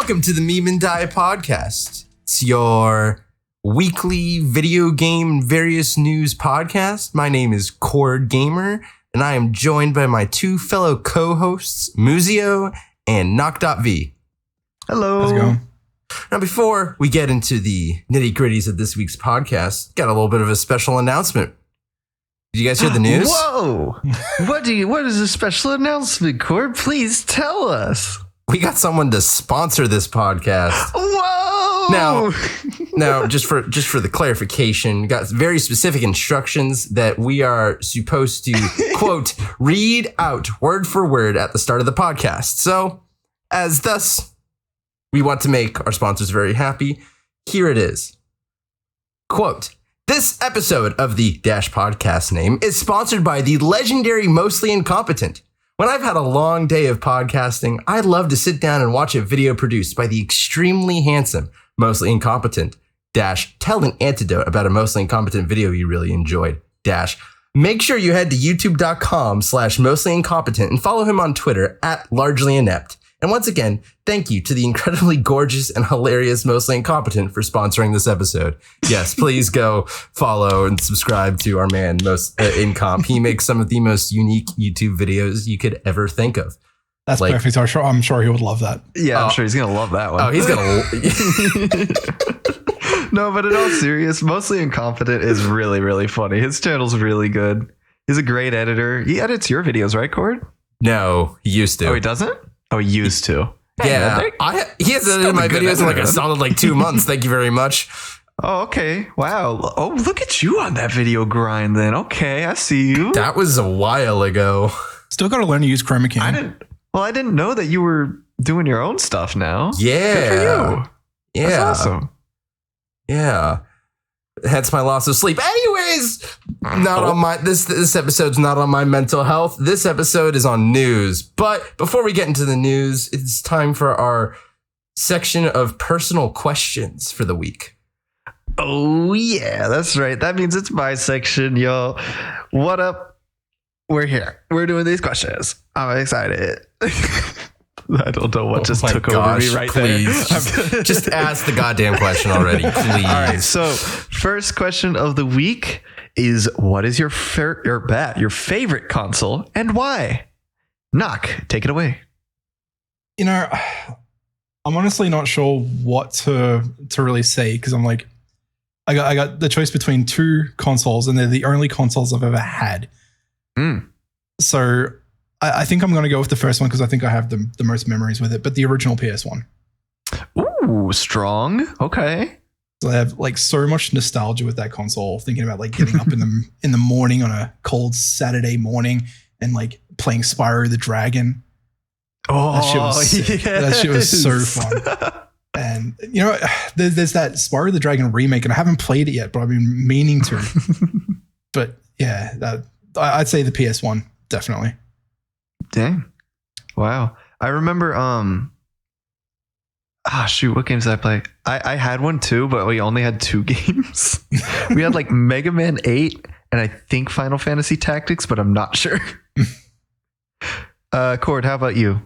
Welcome to the Meme and Die podcast. It's your weekly video game various news podcast. My name is Cord Gamer, and I am joined by my two fellow co-hosts, Muzio and Noc.V. Hello. How's it going? Now, before we get into the nitty-gritties of this week's podcast, got a little bit of a special announcement. Did you guys hear the news? Whoa! What is a special announcement, Cord? Please tell us. We got someone to sponsor this podcast. Whoa! Now, just for the clarification, got very specific instructions that we are supposed to, quote, read out word for word at the start of the podcast. So, as thus, we want to make our sponsors very happy. Here it is. Quote, this episode of the Dash podcast name is sponsored by the legendary Mostly Incompetent. When I've had a long day of podcasting, I love to sit down and watch a video produced by the extremely handsome Mostly Incompetent. Dash, tell an antidote about a Mostly Incompetent video you really enjoyed. Dash, make sure you head to youtube.com/mostlyIncompetent and follow him on Twitter @largelyinept. And once again, thank you to the incredibly gorgeous and hilarious Mostly Incompetent for sponsoring this episode. Yes, please go follow and subscribe to our man, Most Incomp. He makes some of the most unique YouTube videos you could ever think of. That's perfect. I'm sure he would love that. Yeah, I'm sure he's going to love that one. Oh, he's going to. No, but in all serious, Mostly Incompetent is really, really funny. His channel's really good. He's a great editor. He edits your videos, right, Cord? No, he used to. Oh, he doesn't? Oh, he used to. Yeah, he has edited my videos in like a solid 2 months. Thank you very much. Oh, okay. Wow. Oh, look at you on that video grind then. Okay, I see you. That was a while ago. Still got to learn to use Chroma Key. I didn't know that you were doing your own stuff now. Yeah. Good for you. Yeah. That's awesome. Yeah. Hence my loss of sleep. Anyways, not on my this episode's not on my mental health. This episode is on news. But before we get into the news, it's time for our section of personal questions for the week. Oh yeah, that's right. That means it's my section, y'all. What up? We're here. We're doing these questions. I'm excited. I don't know what just took over me right there. Just ask the goddamn question already, please. All right. So, first question of the week is: what is your favorite console and why? Noc, take it away. You know, I'm honestly not sure what to really say because I'm like, I got the choice between two consoles and they're the only consoles I've ever had. So I think I'm going to go with the first one because I think I have the most memories with it, but the original PS1. Ooh, strong. Okay. So I have so much nostalgia with that console, thinking about getting up in the morning on a cold Saturday morning and playing Spyro the Dragon. Oh, that shit was sick. Yes. That shit was so fun. And you know, there's that Spyro the Dragon remake, and I haven't played it yet, but I've been meaning to. But yeah, I'd say the PS1 definitely. Dang. Wow. I remember what games did I play? I had one too, but we only had 2 games. We had Mega Man 8 and I think Final Fantasy Tactics, but I'm not sure. Cord, how about you?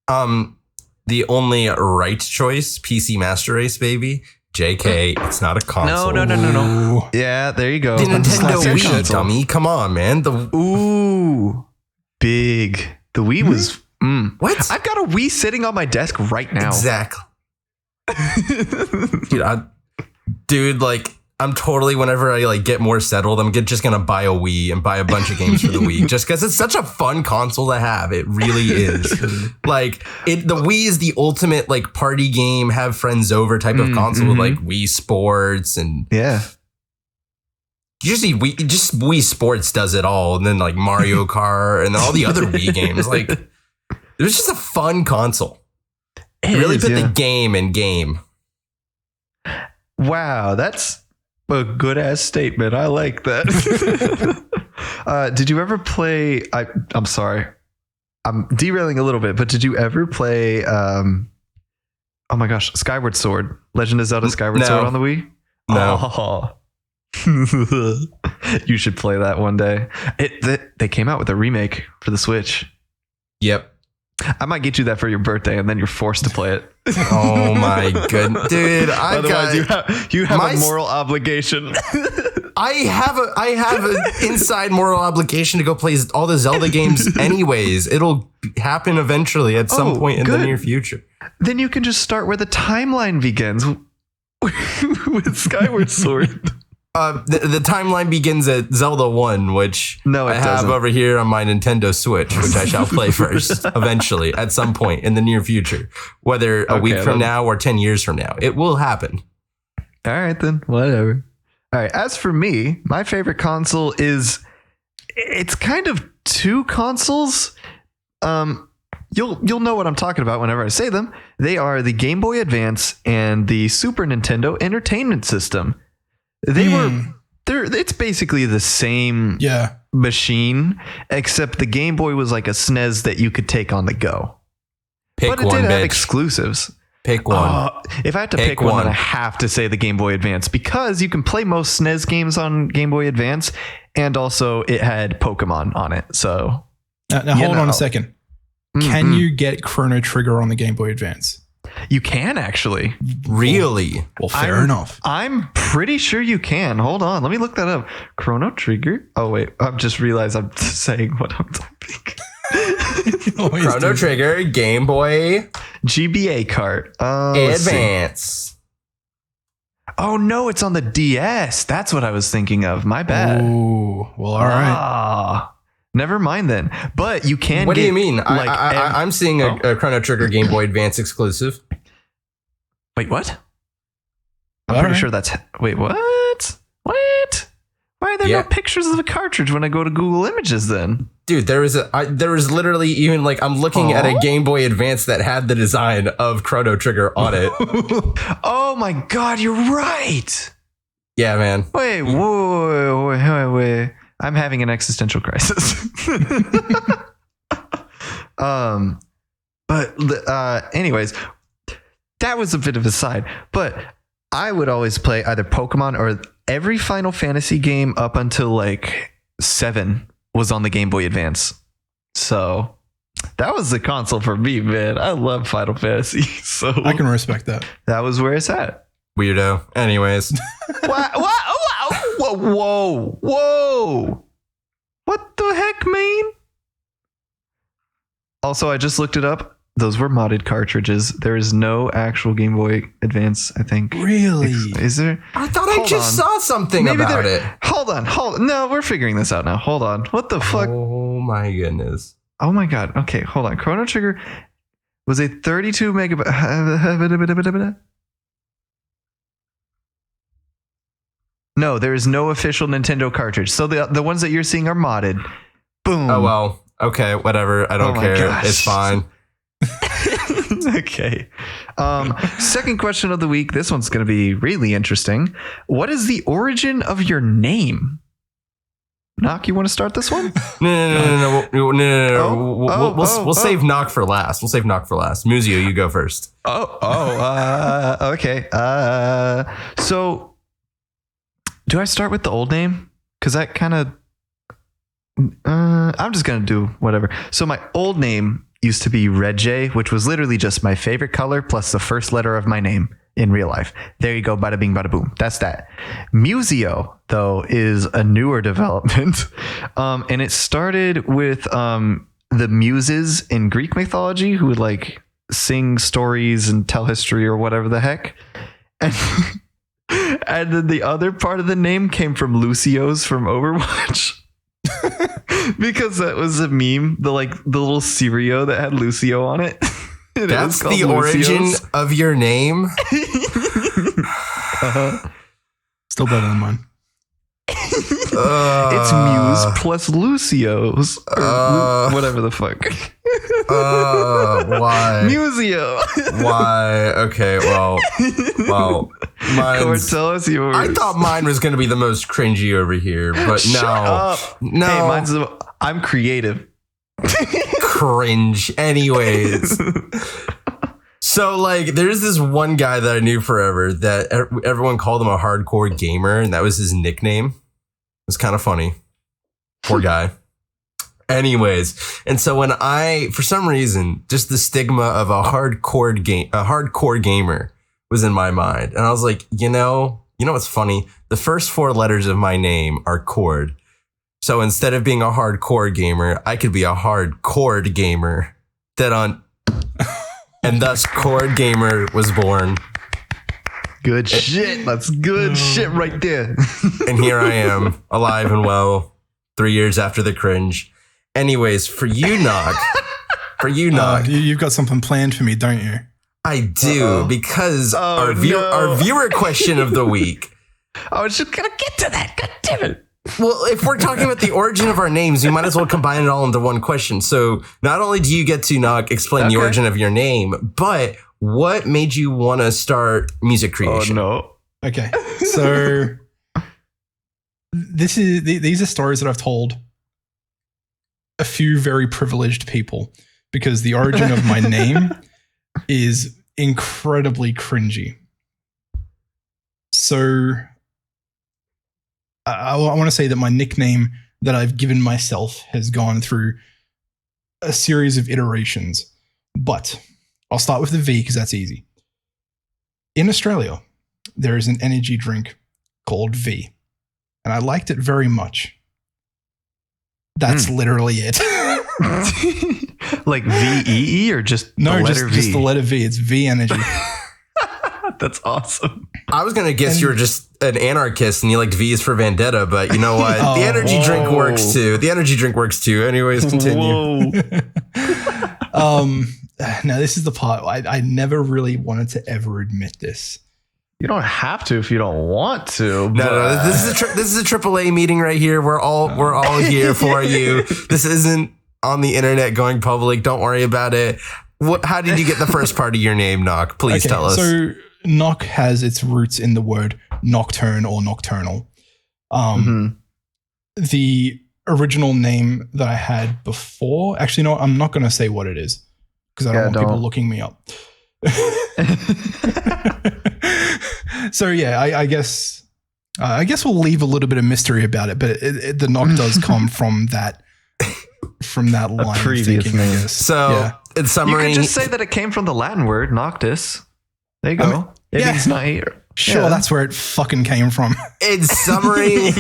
The only right choice, PC Master Race, baby. JK, it's not a console. No. Yeah, there you go. The Nintendo Wii, dummy. Come on, man. Big. The Wii was... What? I've got a Wii sitting on my desk right now. Exactly. Dude, I'm totally, whenever I get more settled, I'm just going to buy a Wii and buy a bunch of games for the Wii just because it's such a fun console to have. It really is. The Wii is the ultimate party game, have friends over type of console with Wii Sports and... Yeah. Usually Wii Sports does it all, and then Mario Kart and then all the other Wii games. It was just a fun console. It really put the game in game. Wow, that's a good ass statement. I like that. Did you ever play? I'm sorry, I'm derailing a little bit, but did you ever play? Oh my gosh, Skyward Sword, Legend of Zelda Skyward Sword on the Wii? No. Oh. You should play that one day. They came out with a remake for the Switch. Yep. I might get you that for your birthday, and then you're forced to play it. Oh my goodness, dude! Otherwise, you have my a moral obligation. I have an inside moral obligation to go play all the Zelda games anyways. It'll happen eventually at some point in the near future. Then you can just start where the timeline begins with Skyward Sword. The timeline begins at Zelda 1, which I have doesn't. over here on my Nintendo Switch, which I shall play first eventually at some point in the near future, whether a week from now or 10 years from now. It will happen. All right, then. Whatever. All right. As for me, my favorite console it's kind of two consoles. You'll know what I'm talking about whenever I say them. They are the Game Boy Advance and the Super Nintendo Entertainment System. It's basically the same machine, except the Game Boy was like a SNES that you could take on the go. But it did have exclusives. Pick one. If I had to pick one, then I have to say the Game Boy Advance, because you can play most SNES games on Game Boy Advance, and also it had Pokemon on it. So now hold on a second. Can you get Chrono Trigger on the Game Boy Advance? You can actually. Really? Well, fair enough. I'm pretty sure you can. Hold on. Let me look that up. Chrono Trigger. Oh, wait. I've just realized I'm saying what I'm typing. Chrono Trigger, Game Boy. GBA cart. Advance. Oh, no. It's on the DS. That's what I was thinking of. My bad. Oh, well, all right. Never mind then. But you can. What do you mean? I'm seeing a Chrono Trigger Game Boy Advance exclusive. Wait, what? I'm pretty sure that's. Wait, what? What? Why are there no pictures of the cartridge when I go to Google Images then? Dude, there was literally even like I'm looking at a Game Boy Advance that had the design of Chrono Trigger on it. Oh my God, you're right. Yeah, man. Wait. I'm having an existential crisis. Anyways, that was a bit of a side. But I would always play either Pokemon or every Final Fantasy game up until like 7 was on the Game Boy Advance. So that was the console for me, man. I love Final Fantasy. So I can respect that. That was where it's at. Weirdo. Anyways. Whoa. What the heck, man? Also, I just looked it up. Those were modded cartridges. There is no actual Game Boy Advance, I think. Really? Is there? I thought I just saw something about it. Hold on. No, we're figuring this out now. Hold on. What the fuck? Oh my goodness. Oh my God. Okay, hold on. Chrono Trigger was a 32 megabyte. No, there is no official Nintendo cartridge. So the ones that you're seeing are modded. Boom. Oh, well. Okay, whatever. I don't care. Gosh. It's fine. Okay. Second question of the week. This one's going to be really interesting. What is the origin of your name? Noc, you want to start this one? No. We'll save Noc for last. Muzio, you go first. Okay. So do I start with the old name? Because that kind of... I'm just going to do whatever. So my old name used to be Red-J, which was literally just my favorite color plus the first letter of my name in real life. There you go. Bada bing, bada boom. That's that. Muzio, though, is a newer development. And it started with the muses in Greek mythology who would like sing stories and tell history or whatever the heck. And then the other part of the name came from Lucio's from Overwatch. Because that was a meme, the little cereal that had Lucio on it. That's the origin of your name? Still better than mine. It's Muse plus Lucio's. Or whatever the fuck. Why? Museo. Why? Okay, well. Tell us yours. I thought mine was going to be the most cringy over here, but Shut up. No. Hey, I'm creative. Cringe. Anyways. So, like, there's this one guy that I knew forever that everyone called him a hardcore gamer, and that was his nickname. It was kind of funny. Poor guy. Anyways, and so when for some reason, just the stigma of a hardcore gamer was in my mind. And I was like, you know what's funny? The first 4 letters of my name are chord. So instead of being a hardcore gamer, I could be a hardcore gamer. And thus Chord Gamer was born. Good shit. That's good shit right there. And here I am, alive and well, 3 years after the cringe. Anyways, for you, Noc. You've got something planned for me, don't you? I do, because our viewer question of the week. I was just going to get to that. God damn it. Well, if we're talking about the origin of our names, we might as well combine it all into one question. So not only do you get to, Noc, explain the origin of your name, but what made you want to start music creation? Oh, no. Okay. So these are stories that I've told a few very privileged people, because the origin of my name is incredibly cringy. So I want to say that my nickname that I've given myself has gone through a series of iterations, but I'll start with the V because that's easy. In Australia, there is an energy drink called V, and I liked it very much. That's literally it. Like VEE or just the letter V? Just the letter V. It's V Energy. That's awesome. I was going to guess you were just an anarchist and you liked V's for Vendetta, but you know what? The energy drink works too. The energy drink works too. Anyways, continue. Now, this is the part I never really wanted to ever admit this. You don't have to if you don't want to. No. This is a AAA meeting right here. We're all here for you. This isn't on the internet going public. Don't worry about it. How did you get the first part of your name, Noc? Please tell us. So Noc has its roots in the word nocturne or nocturnal. The original name that I had before, actually, no, I'm not going to say what it is because I don't want people looking me up. So yeah, I guess we'll leave a little bit of mystery about it, but the Noc does come from that line of thinking, I guess. So in summary, you could just say that it came from the Latin word noctis. There you go. It means night. Sure, that's where it fucking came from. In summary,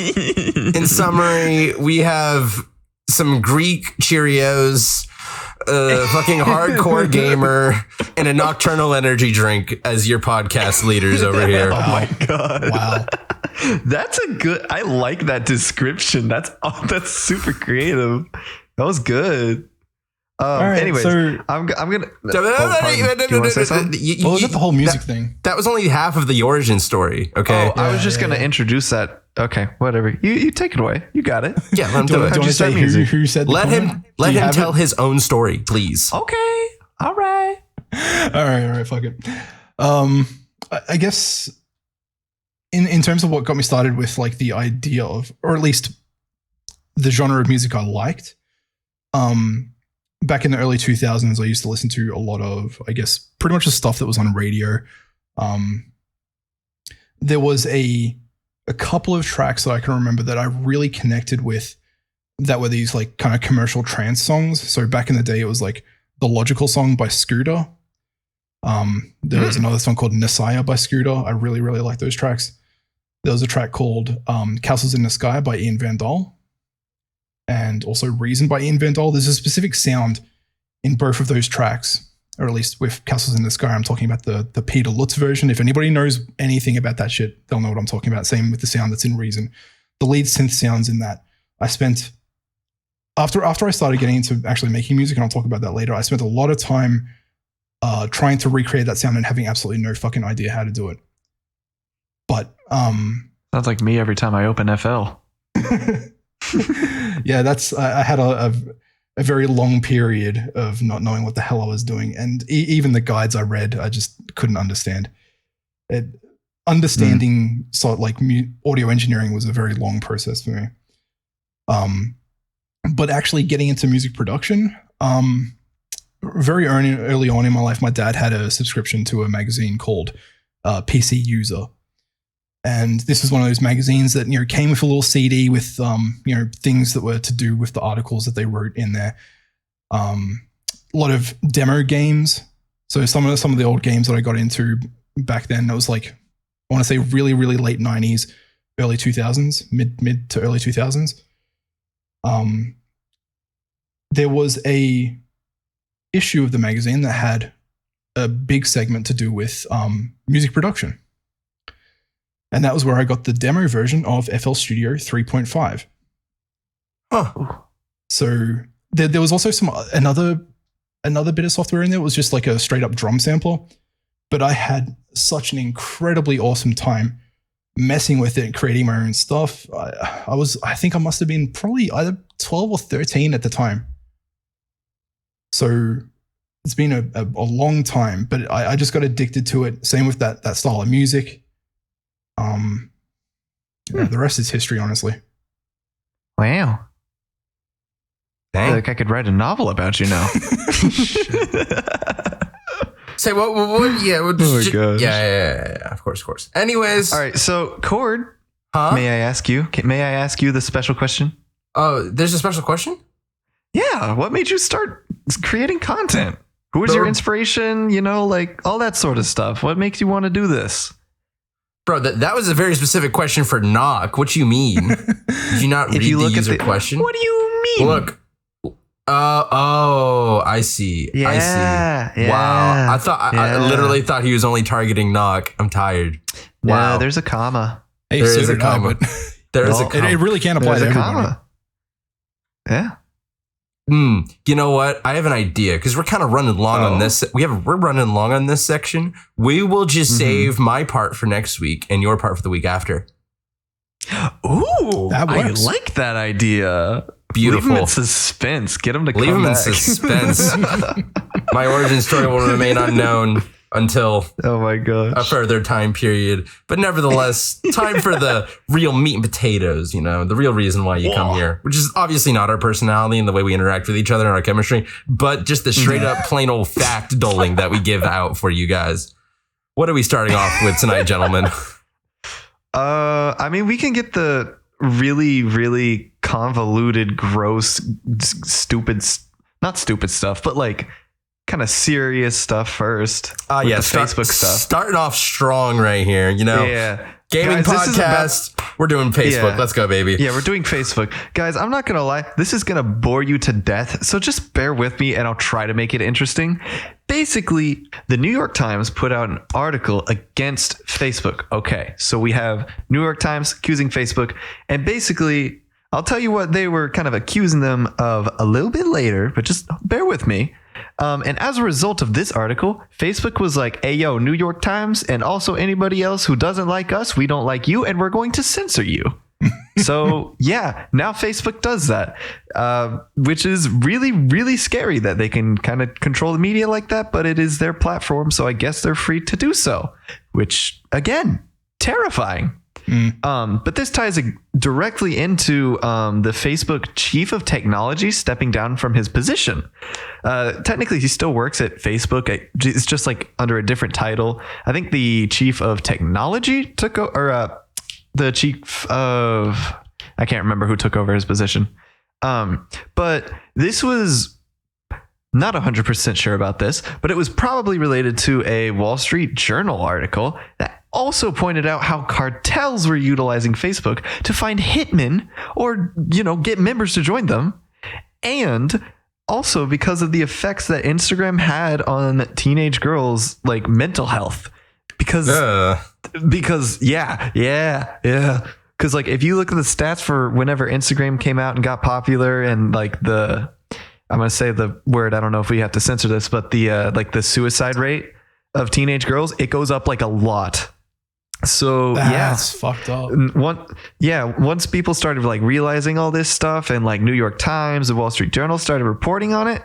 we have some Greek Cheerios, fucking hardcore gamer, and a nocturnal energy drink as your podcast leaders over here. Oh my god! Wow, that's a good. I like that description. That's super creative. That was good. Right, anyways, so I'm gonna. Do you want to say something? Well, the whole music thing. That was only half of the origin story. Okay. I was just gonna introduce that. Okay, whatever. You take it away. You got it. Yeah, let him do it. Do you want to say who said? Let him tell his own story, please. Okay. All right. All right. Fuck it. I guess in terms of what got me started with like the idea of, or at least the genre of music I liked, back in the early 2000s, I used to listen to a lot of, I guess, pretty much the stuff that was on radio. There was a couple of tracks that I can remember that I really connected with that were these like kind of commercial trance songs. So back in the day, it was like The Logical Song by Scooter. There was another song called Messiah by Scooter. I really, really like those tracks. There was a track called Castles in the Sky by Ian Van Dahl. And also Reason by Ian Van Dahl. There's a specific sound in both of those tracks, or at least with Castles in the Sky. I'm talking about the Peter Lutz version. If anybody knows anything about that shit, they'll know what I'm talking about. Same with the sound that's in Reason. The lead synth sounds in that. I spent, after I started getting into actually making music, and I'll talk about that later, I spent a lot of time trying to recreate that sound and having absolutely no fucking idea how to do it. But sounds like me every time I open FL. Yeah, I had a very long period of not knowing what the hell I was doing, and even the guides I read, I just couldn't understand. Understanding sort of like audio engineering was a very long process for me. But actually getting into music production, very early on in my life, my dad had a subscription to a magazine called PC User. And this was one of those magazines that, came with a little CD with, things that were to do with the articles that they wrote in there. A lot of demo games. So some of the old games that I got into back then, it was like, I want to say really, really late 90s, early 2000s, mid to early 2000s. There was a issue of the magazine that had a big segment to do with music production. And that was where I got the demo version of FL Studio 3.5. Huh. So there was also another bit of software in there. It was just like a straight up drum sampler. But I had such an incredibly awesome time messing with it, creating my own stuff. I think I must have been probably either 12 or 13 at the time. So it's been a long time, but I just got addicted to it. Same with that style of music. The rest is history, honestly. Wow. I Dang. feel like I could write a novel about you now. Say what? Yeah. Oh my gosh. Yeah. Of course. Anyways. All right. So, Cord, Huh? may I ask you the special question? Oh, there's a special question? Yeah. What made you start creating content? Who was your inspiration? Like all that sort of stuff. What makes you want to do this? Bro, that was a very specific question for Noc. What you mean? Did you not read the user question? What do you mean? Look. I see. Yeah, I see. yeah, Wow. I literally thought he was only targeting Noc. I'm tired. Wow. No, there's a comma. Hey, There so is a did I, comma. but There is a Well, comma. it really can apply There's to a everybody. comma. Yeah. You know what? I have an idea because we're kind of running long on this. We're running long on this section. We will just save my part for next week and your part for the week after. Ooh, That I works. like that idea. Beautiful. Leave them in suspense. Get them to Leave come them in back. suspense. My origin story will remain unknown until Oh my a gosh. further time period. But nevertheless, time for the real meat and potatoes, the real reason why you come here, which is obviously not our personality and the way we interact with each other and our chemistry, but just the straight up plain old fact doling that we give out for you guys. What are we starting off with tonight, gentlemen? I mean, we can get the really, really convoluted, gross, not stupid stuff, but like kind of serious stuff first. With the Facebook stuff. Starting off strong right here, Yeah. Gaming Guys, this is podcast. We're doing Facebook. Yeah. Let's go, baby. Yeah, we're doing Facebook. Guys, I'm not going to lie. This is going to bore you to death. So just bear with me and I'll try to make it interesting. Basically, the New York Times put out an article against Facebook. Okay, so we have New York Times accusing Facebook. And basically, I'll tell you what they were kind of accusing them of a little bit later, but just bear with me. And as a result of this article, Facebook was like, hey, yo, New York Times, and also anybody else who doesn't like us, we don't like you, and we're going to censor you. So, yeah, now Facebook does that, which is really, really scary that they can kind of control the media like that, but it is their platform, so I guess they're free to do so, which, again, terrifying. But this ties directly into the Facebook chief of technology stepping down from his position. Technically, he still works at Facebook. It's just like under a different title. I think the chief of technology took over, or the chief of, I can't remember who took over his position. But this was not 100% sure about this, but it was probably related to a Wall Street Journal article that also pointed out how cartels were utilizing Facebook to find hitmen or, get members to join them. And also because of the effects that Instagram had on teenage girls, like mental health. Because like if you look at the stats for whenever Instagram came out and got popular and like I'm going to say the word, I don't know if we have to censor this, but the like the suicide rate of teenage girls, it goes up like a lot. So That's fucked up. Once people started like realizing all this stuff and like New York Times and Wall Street Journal started reporting on it,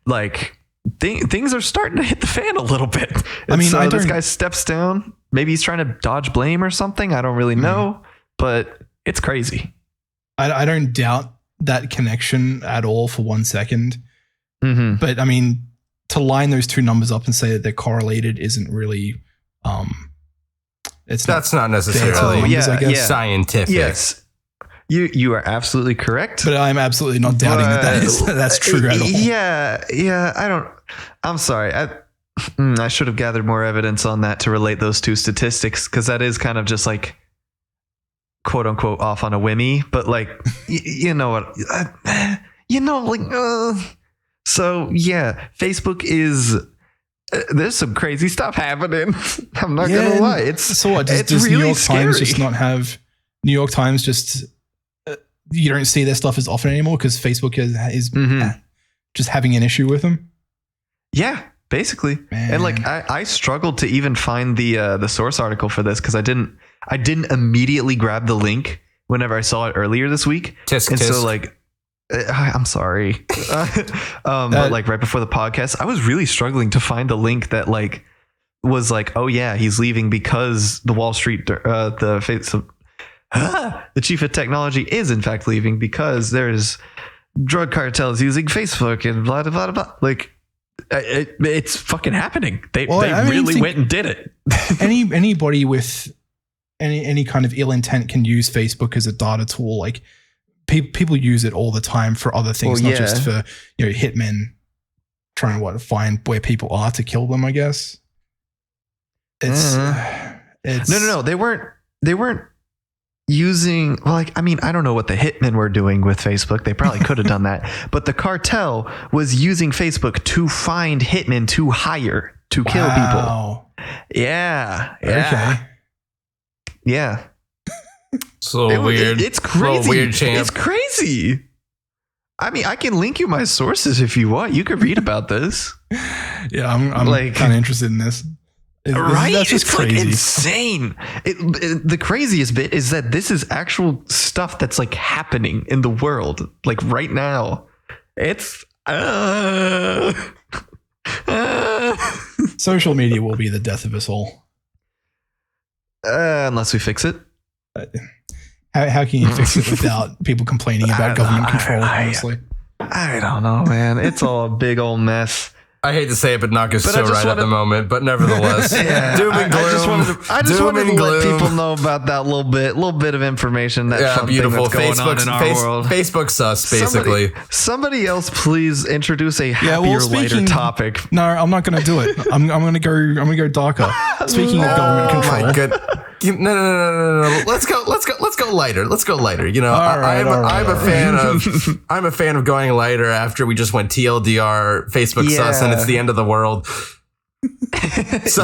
like things are starting to hit the fan a little bit. I mean, this guy steps down. Maybe he's trying to dodge blame or something. I don't really know, but it's crazy. I don't doubt that connection at all for 1 second. Mm-hmm. But I mean, to line those two numbers up and say that they're correlated isn't really, It's That's not necessarily scientific. Yes. You are absolutely correct. But I'm absolutely not doubting that's true at all. Yeah. I'm sorry. I should have gathered more evidence on that to relate those two statistics, because that is kind of just like quote unquote off on a whimmy. But like, you know what? So yeah, Facebook is. There's some crazy stuff happening. I'm not gonna lie. It's so what? Does really New York scary. Times just not have New York Times? Just you don't see their stuff as often anymore because Facebook is just having an issue with them. Yeah, basically. Man. And like I struggled to even find the source article for this because I didn't immediately grab the link whenever I saw it earlier this week. Tisk, and tisk. so like. I'm sorry. But like right before the podcast, I was really struggling to find a link that like was like, oh yeah, he's leaving because the Wall Street, the chief of technology is in fact leaving because there's drug cartels using Facebook and blah, blah, blah, blah. Like it's fucking happening. They really went and did it. Anybody with any kind of ill intent can use Facebook as a data tool. Like, people use it all the time for other things, not just for hitmen trying to find where people are to kill them. I guess it's no. They weren't using. Well, like I mean, I don't know what the hitmen were doing with Facebook. They probably could have done that, but the cartel was using Facebook to find hitmen to hire to kill people. Yeah. Okay. Yeah. So weird. It's crazy. Weird, champ. It's crazy. I mean, I can link you my sources if you want. You could read about this. Yeah, I'm like, kind of interested in this. Right? That's just it's crazy. Like insane. The craziest bit is that this is actual stuff that's like happening in the world, like right now. It's social media will be the death of us all. Unless we fix it. How can you fix it without people complaining about government control? Honestly, I don't know, man. It's all a big old mess. I hate to say it, but Noc is so right at the moment. But nevertheless, doom and gloom. I just wanted to let people know about that little bit of information. That fun beautiful thing that's going on in our world. Facebook sus, basically. Somebody else, please introduce a happier, lighter topic. No, I'm not going to do it. I'm going to go darker. Speaking of government control, my good. No. Let's go lighter. Let's go lighter. I'm a fan of going lighter after we just went TLDR, Facebook sus, and it's the end of the world. So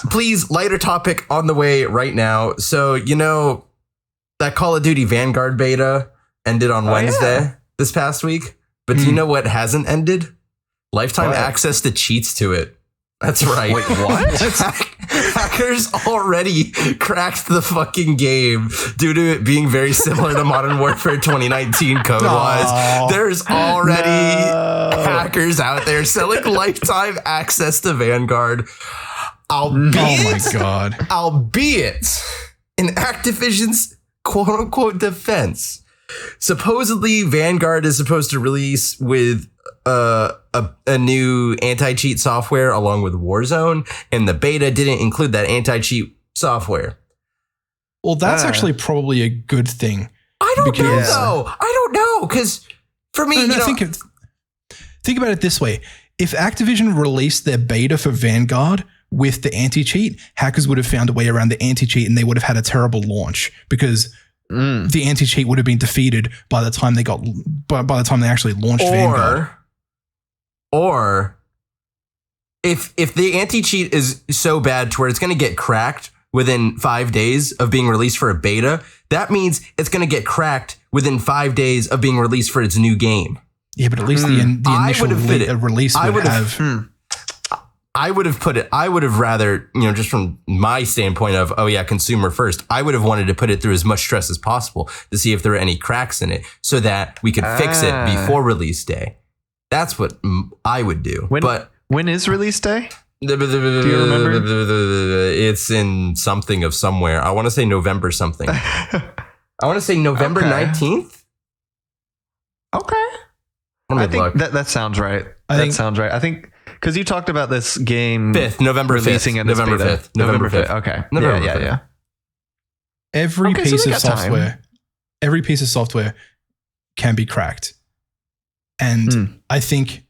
please, lighter topic on the way right now. So that Call of Duty Vanguard beta ended on Wednesday this past week, but do you know what hasn't ended? Lifetime access to cheats to it. That's right. Wait, what? Hackers already cracked the fucking game due to it being very similar to Modern Warfare 2019 code-wise. There's already hackers out there selling lifetime access to Vanguard. Albeit in Activision's quote-unquote defense. Supposedly, Vanguard is supposed to release with a new anti-cheat software along with Warzone, and the beta didn't include that anti-cheat software. Well, that's actually probably a good thing. I don't know, though. I don't know, because for me, think about it this way. If Activision released their beta for Vanguard with the anti-cheat, hackers would have found a way around the anti-cheat and they would have had a terrible launch because the anti-cheat would have been defeated by the time they actually launched Vanguard. Or if the anti-cheat is so bad to where it's going to get cracked within 5 days of being released for a beta, that means it's going to get cracked within 5 days of being released for its new game. Yeah, but at least the initial release would have. I would have rather, just from my standpoint of, consumer first, I would have wanted to put it through as much stress as possible to see if there were any cracks in it so that we could fix it before release day. That's what I would do. When is release day? Do you remember? It's in something of somewhere. I want to say November something. I want to say November 19th. Okay. I think that sounds right. That sounds right. I think Because you talked about this game 5th, November 5th. releasing in November beta. 5th. November 5th. Okay. November yeah, 5th. yeah. Every Okay, so piece we of got time. software, every piece of software can be cracked. And I think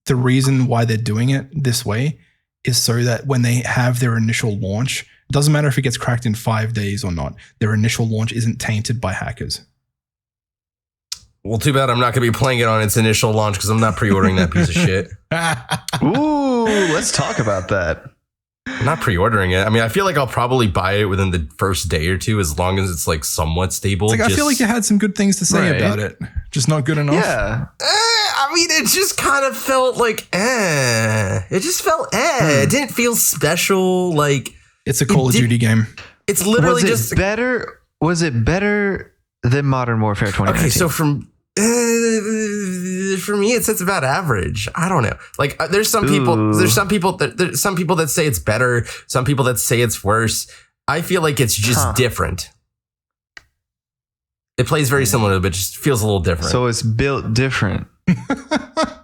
the reason why they're doing it this way is so that when they have their initial launch, it doesn't matter if it gets cracked in 5 days or not, their initial launch isn't tainted by hackers. Well, too bad I'm not going to be playing it on its initial launch because I'm not pre-ordering that piece of shit. Ooh, let's talk about that. I'm not pre-ordering it. I mean, I feel like I'll probably buy it within the first day or two as long as it's like somewhat stable. It's like, I feel like you had some good things to say Right. about it, just not good enough. Yeah. I mean, it just kind of felt like, It just felt, It didn't feel special. Like, It's a Call of Duty game. it's literally Was it just better? Was it better than Modern Warfare 2019? okay. So for me, it's about average. I don't know. Like, there's some people that say it's better. Some people that say it's worse. I feel like it's just different. It plays very similar, but just feels a little different. So it's built different.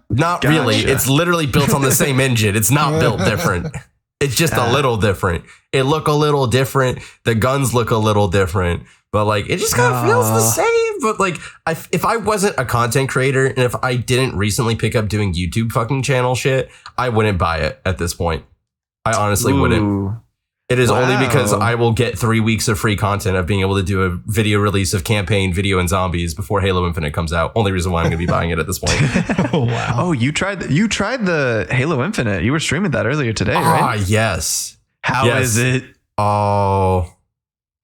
Not Gotcha. really. It's literally built on the same engine. It's not built different. It's just a little different. It look a little different. The guns look a little different, but like it just kind of feels the same. But like, if I wasn't a content creator and if I didn't recently pick up doing YouTube fucking channel shit, I wouldn't buy it at this point. I honestly wouldn't. Ooh. It is only because Wow. I will get 3 weeks of free content of being able to do a video release of campaign, video, and zombies before Halo Infinite comes out. Only reason why I'm going to be buying it at this point. Oh, wow. Oh, you tried the Halo Infinite. You were streaming that earlier today, Ah, right? yes. How yes. is it? Oh,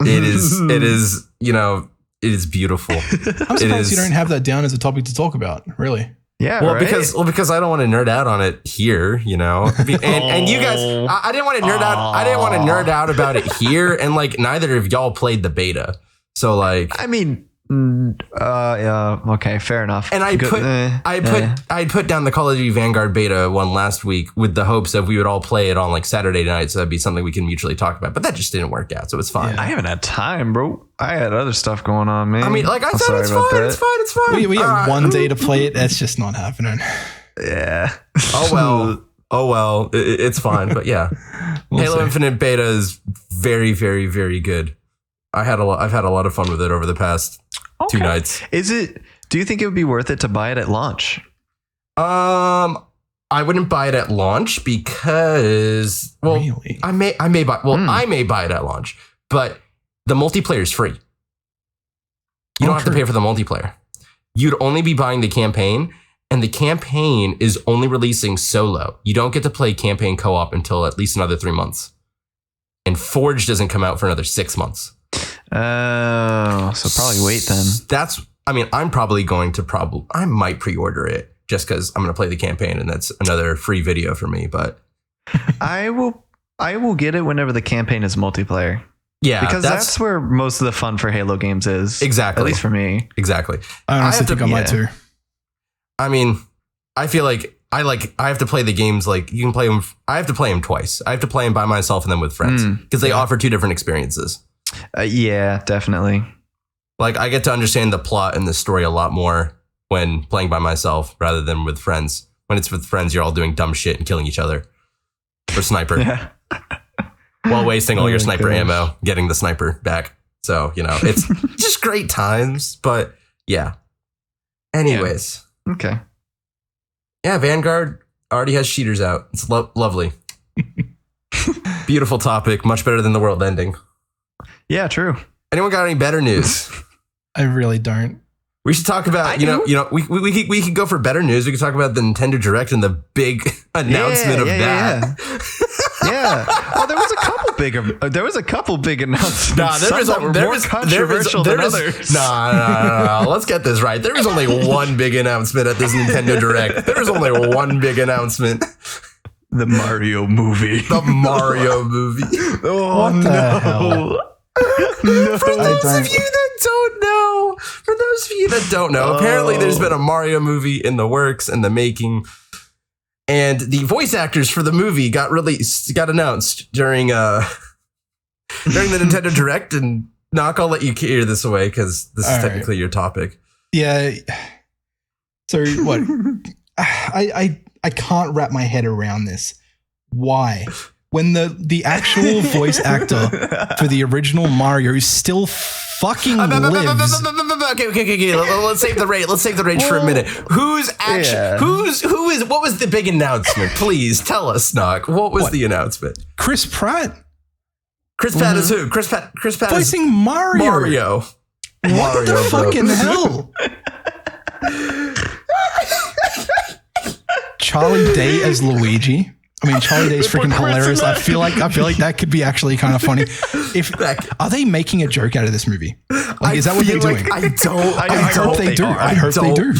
it is, it is beautiful. I'm surprised is- you don't have that down as a topic to talk about, really. Yeah, Well, right? because I don't want to nerd out on it here, and you guys, I didn't want to nerd out. I didn't want to nerd out about it here, and like neither of y'all played the beta, so like. I mean, yeah, okay, fair enough. And I put down the Call of Duty Vanguard beta one last week with the hopes that we would all play it on like Saturday night, so that'd be something we can mutually talk about. But that just didn't work out, so it's fine. Yeah. I haven't had time, bro. I had other stuff going on, man. I mean, like I I'm said, sorry it's about fine, that. it's fine. It's fine. We have one day to play it. That's just not happening. Yeah. Oh well, it's fine. But yeah, Halo see. Infinite beta is very, very, very good. I've had a lot of fun with it over the past 2 nights. Do you think it would be worth it to buy it at launch? I wouldn't buy it at launch because, well, Really? I may buy it at launch, but the multiplayer is free. You don't have to pay for the multiplayer. You'd only be buying the campaign, and the campaign is only releasing solo. You don't get to play campaign co-op until at least another 3 months. And Forge doesn't come out for another 6 months. Oh, so probably wait then. I might pre-order it just because I'm going to play the campaign, and that's another free video for me. But I will get it whenever the campaign is multiplayer. yeah, Because that's where most of the fun for Halo games is. Exactly. At least for me. exactly. I honestly think I might yeah. too. I mean, I feel like I have to play the games like you can play them. I have to play them twice. I have to play them by myself and then with friends because they offer 2 different experiences. Yeah, definitely. Like I get to understand the plot and the story a lot more when playing by myself rather than with friends. When it's with friends, you're all doing dumb shit and killing each other. Or sniper. Yeah. While wasting all your Oh, sniper gosh. ammo, getting the sniper back. So, it's just great times. But yeah. Anyways. Okay. Yeah, Vanguard already has cheaters out. It's lovely. Beautiful topic. Much better than the world ending. Yeah, true. Anyone got any better news? I really don't. We should talk about, we could go for better news. We could talk about the Nintendo Direct and the big announcement of that. Yeah. Well, there was a couple big announcements. Nah, Some more controversial than others. No. Let's get this right. There was only one big announcement at this Nintendo Direct. There was only one big announcement. The Mario movie. The Mario movie. Oh, What the hell? No. For those of you that don't know, apparently there's been a Mario movie in the works and the making. And the voice actors for the movie got announced during the Nintendo Direct. And Noc, I'll let you carry this away because this is All right. technically your topic. Yeah. So what? I I can't wrap my head around this. Why? When the actual voice actor for the original Mario still fucking lives. Okay. Let's save the rage. Let's save the rage for a minute. Who is? What was the big announcement? Please tell us, Noc. What was the announcement? Chris Pratt. Chris Pratt is who? Chris Pratt voicing Mario. What the fucking hell? Charlie Day as Luigi. I mean, Charlie Day is freaking hilarious. I feel like that could be actually kind of funny. Are they making a joke out of this movie? Like, is that what they're doing? I hope they do. I hope they do.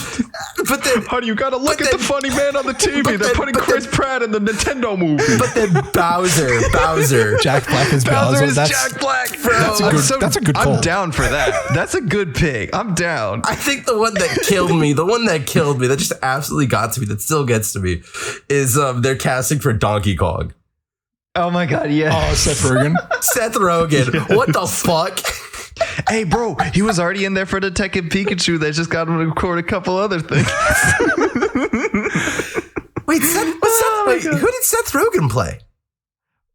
But then, how do you gotta look at the funny man on the TV? They're putting Chris Pratt in the Nintendo movie. But then Bowser, Jack Black is Bowser. That's Jack Black, bro. That's a good call. I'm down for that. That's a good pick. I'm down. I think the one that killed me, that just absolutely got to me, that still gets to me, is they're casting for Donkey Kong. Oh my god, yeah. Oh, Seth Rogen. Yeah. What the fuck? Hey, bro, he was already in there for Detective Pikachu. They just got him to record a couple other things. Wait, who did Seth Rogen play?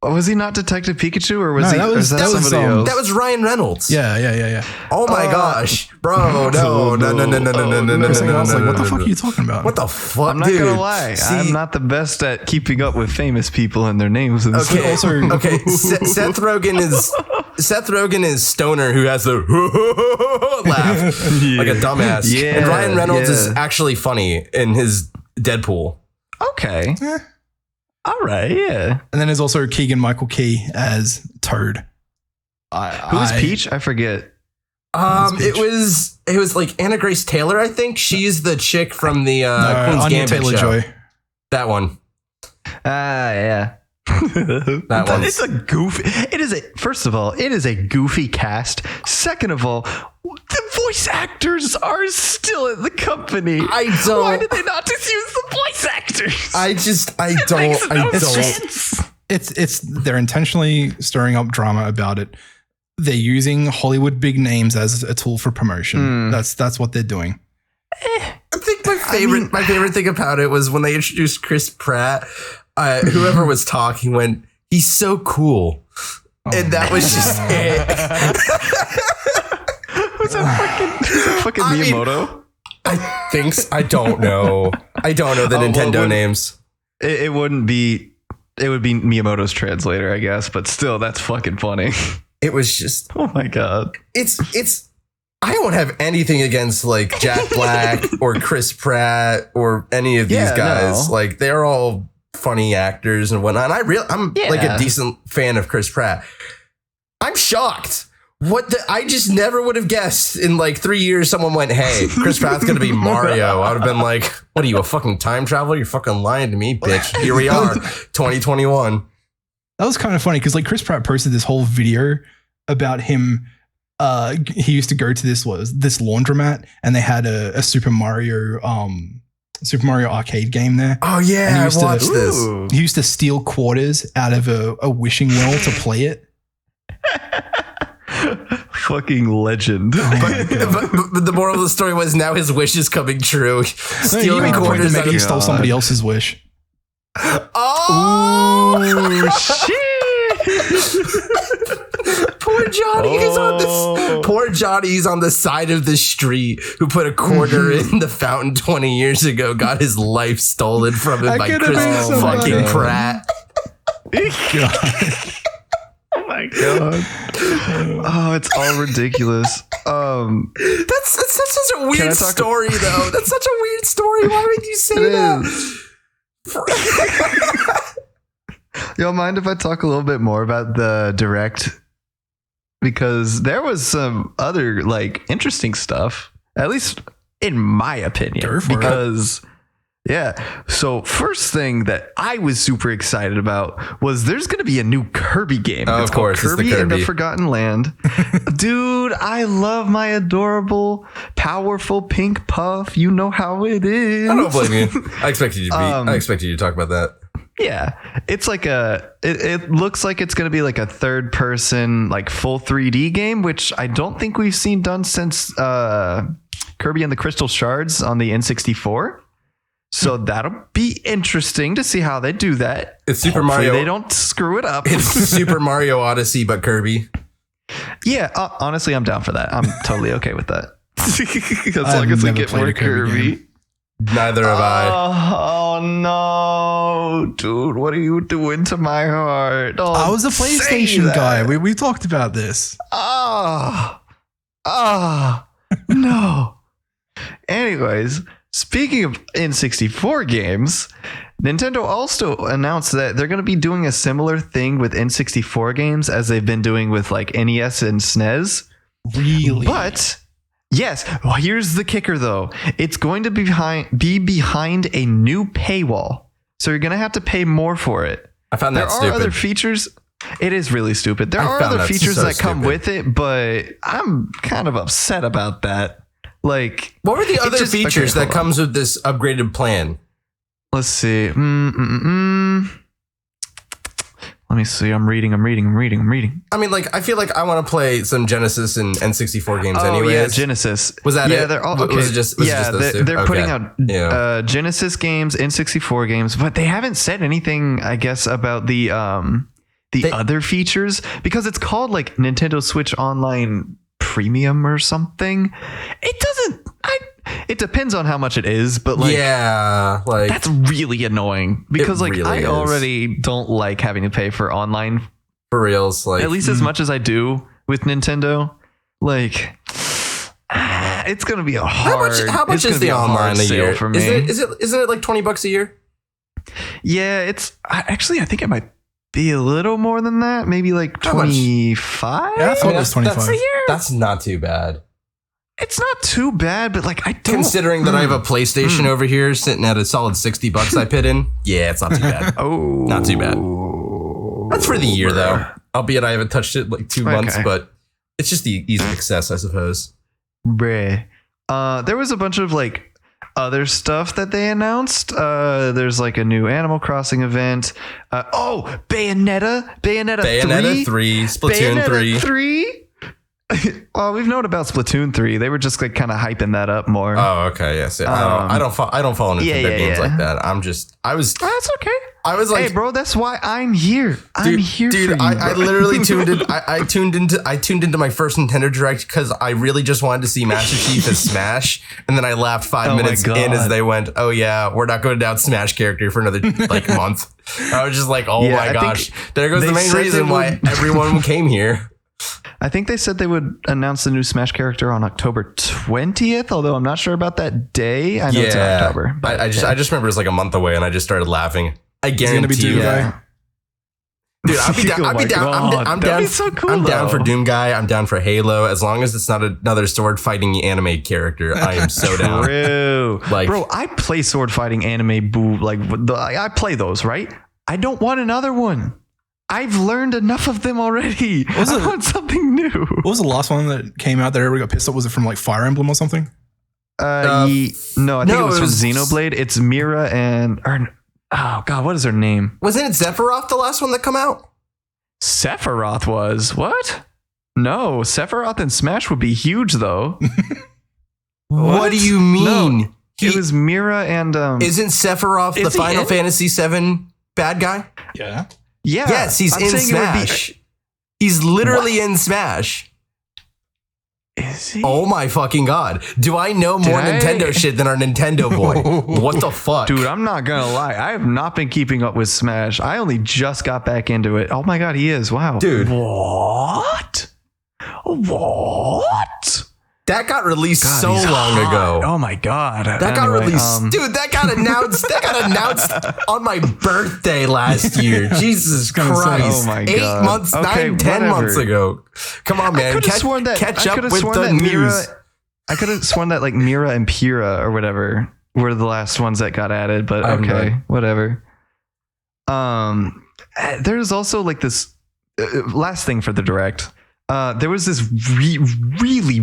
Was he not Detective Pikachu, or was that was somebody else? That was Ryan Reynolds. Yeah. Oh my gosh, bro! No. I was like, what the fuck are you talking about? What the fuck? I'm not gonna lie. I'm not the best at keeping up with famous people and their names. And okay. Seth Rogen is Stoner, who has the laugh like a dumbass. Yeah, and Ryan Reynolds is actually funny in his Deadpool. Okay. All right, yeah. And then there's also Keegan-Michael Key as Toad. Who is Peach? I forget. It was like Anna Grace Taylor, I think. She's the chick from the Queen's Anya Gambit show. Taylor-Joy. That one. Yeah. That one. It's a goofy. First of all, it is a goofy cast. Second of all, the voice actors are still at the company. Why did they not just use the voice actors? I don't. They're intentionally stirring up drama about it. They're using Hollywood big names as a tool for promotion. That's what they're doing. I think my favorite thing about it was when they introduced Chris Pratt. Whoever was talking went, "He's so cool," and that was just it. Was that fucking Miyamoto? I think so. I don't know the Nintendo names. It wouldn't be. It would be Miyamoto's translator, I guess. But still, that's fucking funny. It was just. Oh my god. It's. I don't have anything against like Jack Black or Chris Pratt or any of these guys. No. Like they're all funny actors and whatnot. And I'm like a decent fan of Chris Pratt. I'm shocked. I just never would have guessed in like 3 years someone went, "Hey, Chris Pratt's gonna be Mario." I would have been like, "What are you, a fucking time traveler? You're fucking lying to me, bitch." Here we are, 2021. That was kind of funny because like Chris Pratt posted this whole video about him. He used to go to this laundromat and they had a Super Mario arcade game there. Oh yeah, I watched this. He used to steal quarters out of a wishing well to play it. Fucking legend. But the moral of the story was now his wish is coming true. Stealing quarters. Maybe he stole somebody else's wish. Oh shit! Poor Johnny's on the side of the street who put a quarter in the fountain 20 years ago, got his life stolen from him by Chris fucking Pratt. Oh my god. Oh, it's all ridiculous. That's such a weird story though. That's such a weird story. Why would you say that? Y'all mind if I talk a little bit more about the direct? Because there was some other like interesting stuff, at least in my opinion. Because so first thing that I was super excited about was there's going to be a new Kirby game. It's called Kirby and the Forgotten Land. Dude, I love my adorable, powerful pink puff. You know how it is. I don't blame you. I expected you to talk about that. Yeah, it's like it looks like it's going to be like a third person, like full 3D game, which I don't think we've seen done since Kirby and the Crystal Shards on the N64. So that'll be interesting to see how they do that. It's Super Hopefully Mario. they don't screw it up. It's Super Mario Odyssey, but Kirby. Yeah, honestly, I'm down for that. I'm totally okay with that. As long I've as we never get played more a Kirby Kirby. game. Neither have I. Oh no, dude! What are you doing to my heart? Oh, I was a say PlayStation that. guy. We talked about this. No. Anyways, speaking of N64 games, Nintendo also announced that they're going to be doing a similar thing with N64 games as they've been doing with like NES and SNES. Really? But yes, well, here's the kicker though. It's going to be behind a new paywall. So you're going to have to pay more for it. I found There that are stupid. other features. It is really stupid. There I are found other that features so that come stupid. with it, but I'm kind of upset about that. Like, What were the other just- features okay, that hold on. comes with this upgraded plan? let's see. Let me see. I'm reading. I mean, like, I feel like I want to play some Genesis and N64 games Oh anyways. yeah, Genesis. Was that yeah, it? They're all, Was okay. it just- was it just those two? they're Okay. putting out Yeah. Genesis games, N64 games, but they haven't said anything, I guess, about the other features because it's called like Nintendo Switch Online Premium or something. It doesn't. It depends on how much it is, but like, yeah, like that's really annoying because like really I is. already don't like having to pay for online for reals. Like at least as much as I do with Nintendo. Like, it's gonna be a hard. how much it's is gonna be the hard online a sale year? for me? Isn't it like $20 a year? Yeah, I think it might be a little more than that. Maybe like How much? 25. Yeah, I thought it was 25. That's not too bad. It's not too bad, but like I don't. Considering that I have a PlayStation over here sitting at a solid $60 I put in. Yeah, it's not too bad. Oh, Not too bad. That's for the year though. Albeit I haven't touched it in like 2 months, Okay. but it's just the ease of access, I suppose. Bruh. There was a bunch of like other stuff that they announced. There's like a new Animal Crossing event. Bayonetta 3, Splatoon 3. 3. Well, we've known about Splatoon 3. They were just like kind of hyping that up more. Oh, okay, yes. I don't follow Nintendo games like that. That's okay. I was like, Hey, bro, that's why I'm here. I'm here for you. I bro. literally tuned in. I tuned into my first Nintendo Direct because I really just wanted to see Master Chief as Smash, and then I laughed 5 Oh my minutes in God. as they went, "Oh yeah, we're not going down Smash character for another like month." I was just like, "Oh Yeah, my I think gosh!" There goes the they main said they reason why would- everyone came here. I think they said they would announce the new Smash character on October 20th, although I'm not sure about that day. I know it's in October. But I just remember it was like a month away, and I just started laughing. I Is it gonna be guarantee you. Doom yeah. Guy? Dude, I'll be down. Oh I'll be my down. God, I'm that'd down. be so cool, I'm down for though. Doom Guy. I'm down for Halo. As long as it's not another sword fighting anime character, I am so down. True. Like- bro, I play sword fighting anime I play those, right? I don't want another one. I've learned enough of them already. Was I it- want something new. What was the last one that came out that everybody got pissed off? Was it from like Fire Emblem or something? No, I think no, it was it from was- Xenoblade. It's Mira oh god, what is her name? Wasn't it Sephiroth the last one that come out? Sephiroth was what? No, Sephiroth and Smash would be huge though. What do you mean? No, it was Mira and Isn't Sephiroth the Is he Final in? Fantasy VII bad guy? Yeah. yeah. Yes, he's I'm in saying it would be- Smash. He's literally in Smash. Is he? Oh my fucking god. Do I know more I- Nintendo shit than our Nintendo boy? What the fuck? Dude, I'm not gonna lie. I have not been keeping up with Smash. I only just got back into it. Oh my god, he is. Wow. Dude. What? What? That got released God, so he's long hot. ago. Oh my god. That got Anyway, released. Dude, that got announced. That got announced on my birthday last year. Jesus gonna say, Christ. oh my 8 God. months, Okay, 9, 10 whatever. months ago. Come on, man. I could have sworn that catch I up could have with sworn the that Mira. news. I could have sworn that like Mira and Pira or whatever were the last ones that got added, but I have no okay, idea. whatever. There's also like this last thing for the direct. There was this really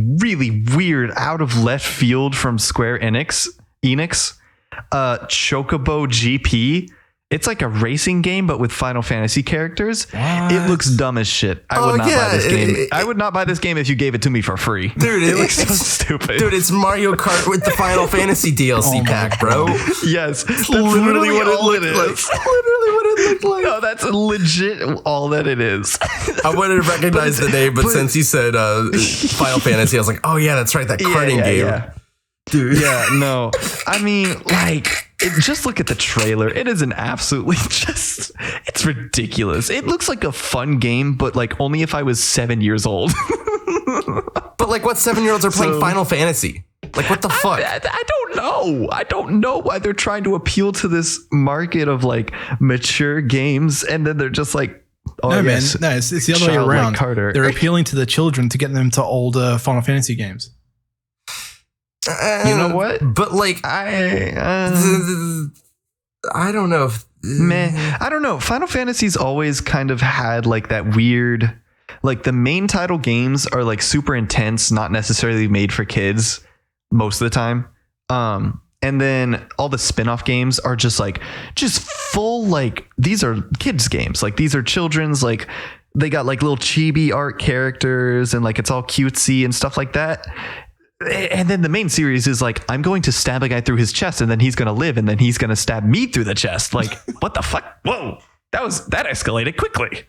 weird out of left field from Square Enix, Chocobo GP. It's like a racing game, but with Final Fantasy characters. What? It looks dumb as shit. I would not buy this game. I would not buy this game if you gave it to me for free. Dude, it looks so stupid. Dude, it's Mario Kart with the Final Fantasy DLC pack, bro. Yes, that's literally what it looked like. Literally what it looked like. No, that's legit all that it is. I wanted to recognize the name, but since you said Final Fantasy, I was like, oh yeah, that's right, that karting game. Yeah. Dude. Yeah, no. I mean, like, just look at the trailer. It is an absolutely it's ridiculous. It looks like a fun game, but like only if I was 7 years old. But like what 7-year-olds are playing Final Fantasy? Like what the fuck? I don't know. I don't know why they're trying to appeal to this market of like mature games, and then they're just like, oh, no, yes, man. No, it's the other way childlike around. Carter. They're appealing to the children to get them to older Final Fantasy games. You know what? But like, I don't know. I don't know. Final Fantasy's always kind of had like that weird, like the main title games are like super intense, not necessarily made for kids most of the time. And then all the spin-off games are just full, like these are kids games. Like these are children's, like they got like little chibi art characters and like it's all cutesy and stuff like that. And then the main series is like, I'm going to stab a guy through his chest and then he's going to live and then he's going to stab me through the chest. Like, what the fuck? Whoa, that escalated quickly.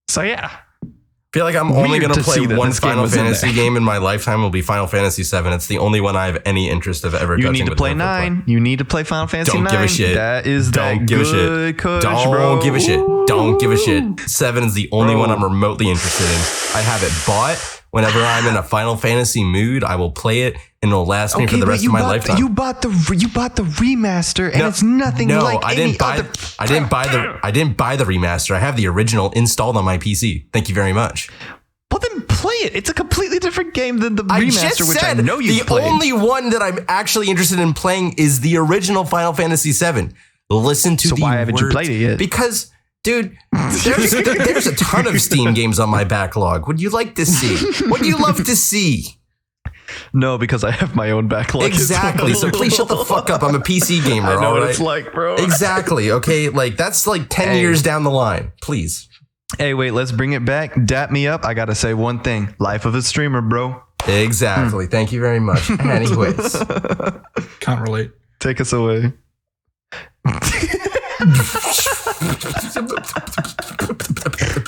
So yeah. I feel like I'm only going to play one Final Fantasy game in my lifetime. Will be Final Fantasy 7. It's the only one I have any interest of ever touching. You need to play 9. You need to play Final Fantasy 9. Don't give a shit. That is Don't give a shit. Don't give a shit. Don't give a shit. 7 is the only one I'm remotely interested in. I have it bought. Whenever I'm in a Final Fantasy mood, I will play it, and it'll last me for the rest of my lifetime. You bought the remaster, and it's nothing like any other. I didn't buy the remaster. I have the original installed on my PC. Thank you very much. Well, then play it. It's a completely different game than the remaster, which I know you've played. The only one that I'm actually interested in playing is the original Final Fantasy 7. Listen to the why haven't you played it yet? Because, dude, there's a ton of Steam games on my backlog. Would you like to see? Would you love to see? No, because I have my own backlog. Exactly. So please shut the fuck up. I'm a PC gamer. I know all what right? it's like, bro. Exactly. Okay. Like that's like 10 years down the line. Please. Hey, wait. Let's bring it back. Dap me up. I gotta say one thing. Life of a streamer, bro. Exactly. Thank you very much. Anyways, Can't relate. Take us away.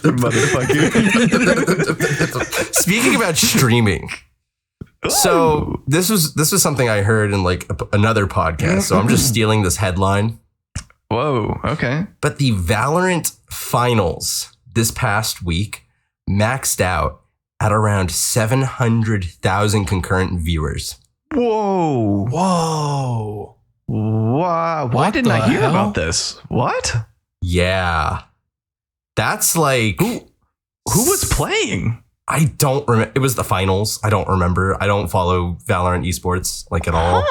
Motherfucker. Speaking about streaming, so this was something I heard in like another podcast. So I'm just stealing this headline. Whoa. Okay. But the Valorant finals this past week maxed out at around 700,000 concurrent viewers. Whoa. Whoa. Wow. Why didn't I hear about this? What? Yeah. That's like... Who was playing? I don't remember. It was the finals. I don't remember. I don't follow Valorant esports like at all.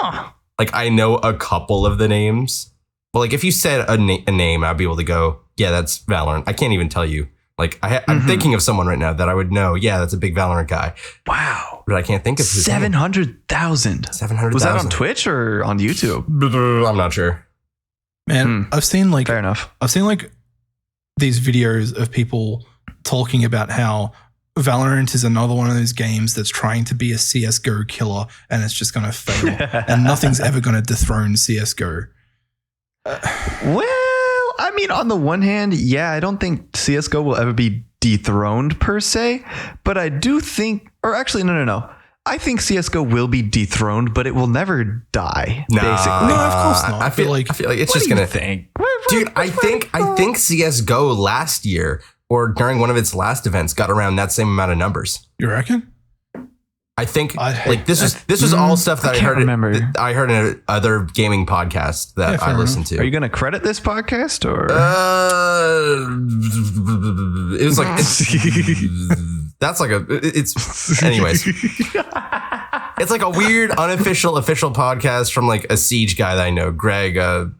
Like I know a couple of the names. But like if you said a name, I'd be able to go, yeah, that's Valorant. I can't even tell you. Like I'm thinking of someone right now that I would know. Yeah, that's a big Valorant guy. Wow. But I can't think of his 700,000. 700,000. Was that on Twitch or on YouTube? I'm not sure. Man, I've seen like fair enough. I've seen like these videos of people talking about how Valorant is another one of those games that's trying to be a CSGO killer and it's just going to fail and nothing's ever going to dethrone CSGO. Well, I mean, on the one hand, yeah, I don't think CSGO will ever be dethroned per se, but I do think, or actually, no. I think CSGO will be dethroned, but it will never die. Nah, No, basically. of course not. I feel like it's just gonna think. Dude, I think CSGO last year or during one of its last events got around that same amount of numbers. You reckon? I think like this was all stuff that I heard. Remember. I heard in other gaming podcasts that I listened to. Are you going to credit this podcast or? It was like that's like it's. Anyways, it's like a weird unofficial official podcast from like a Siege guy that I know, Gregor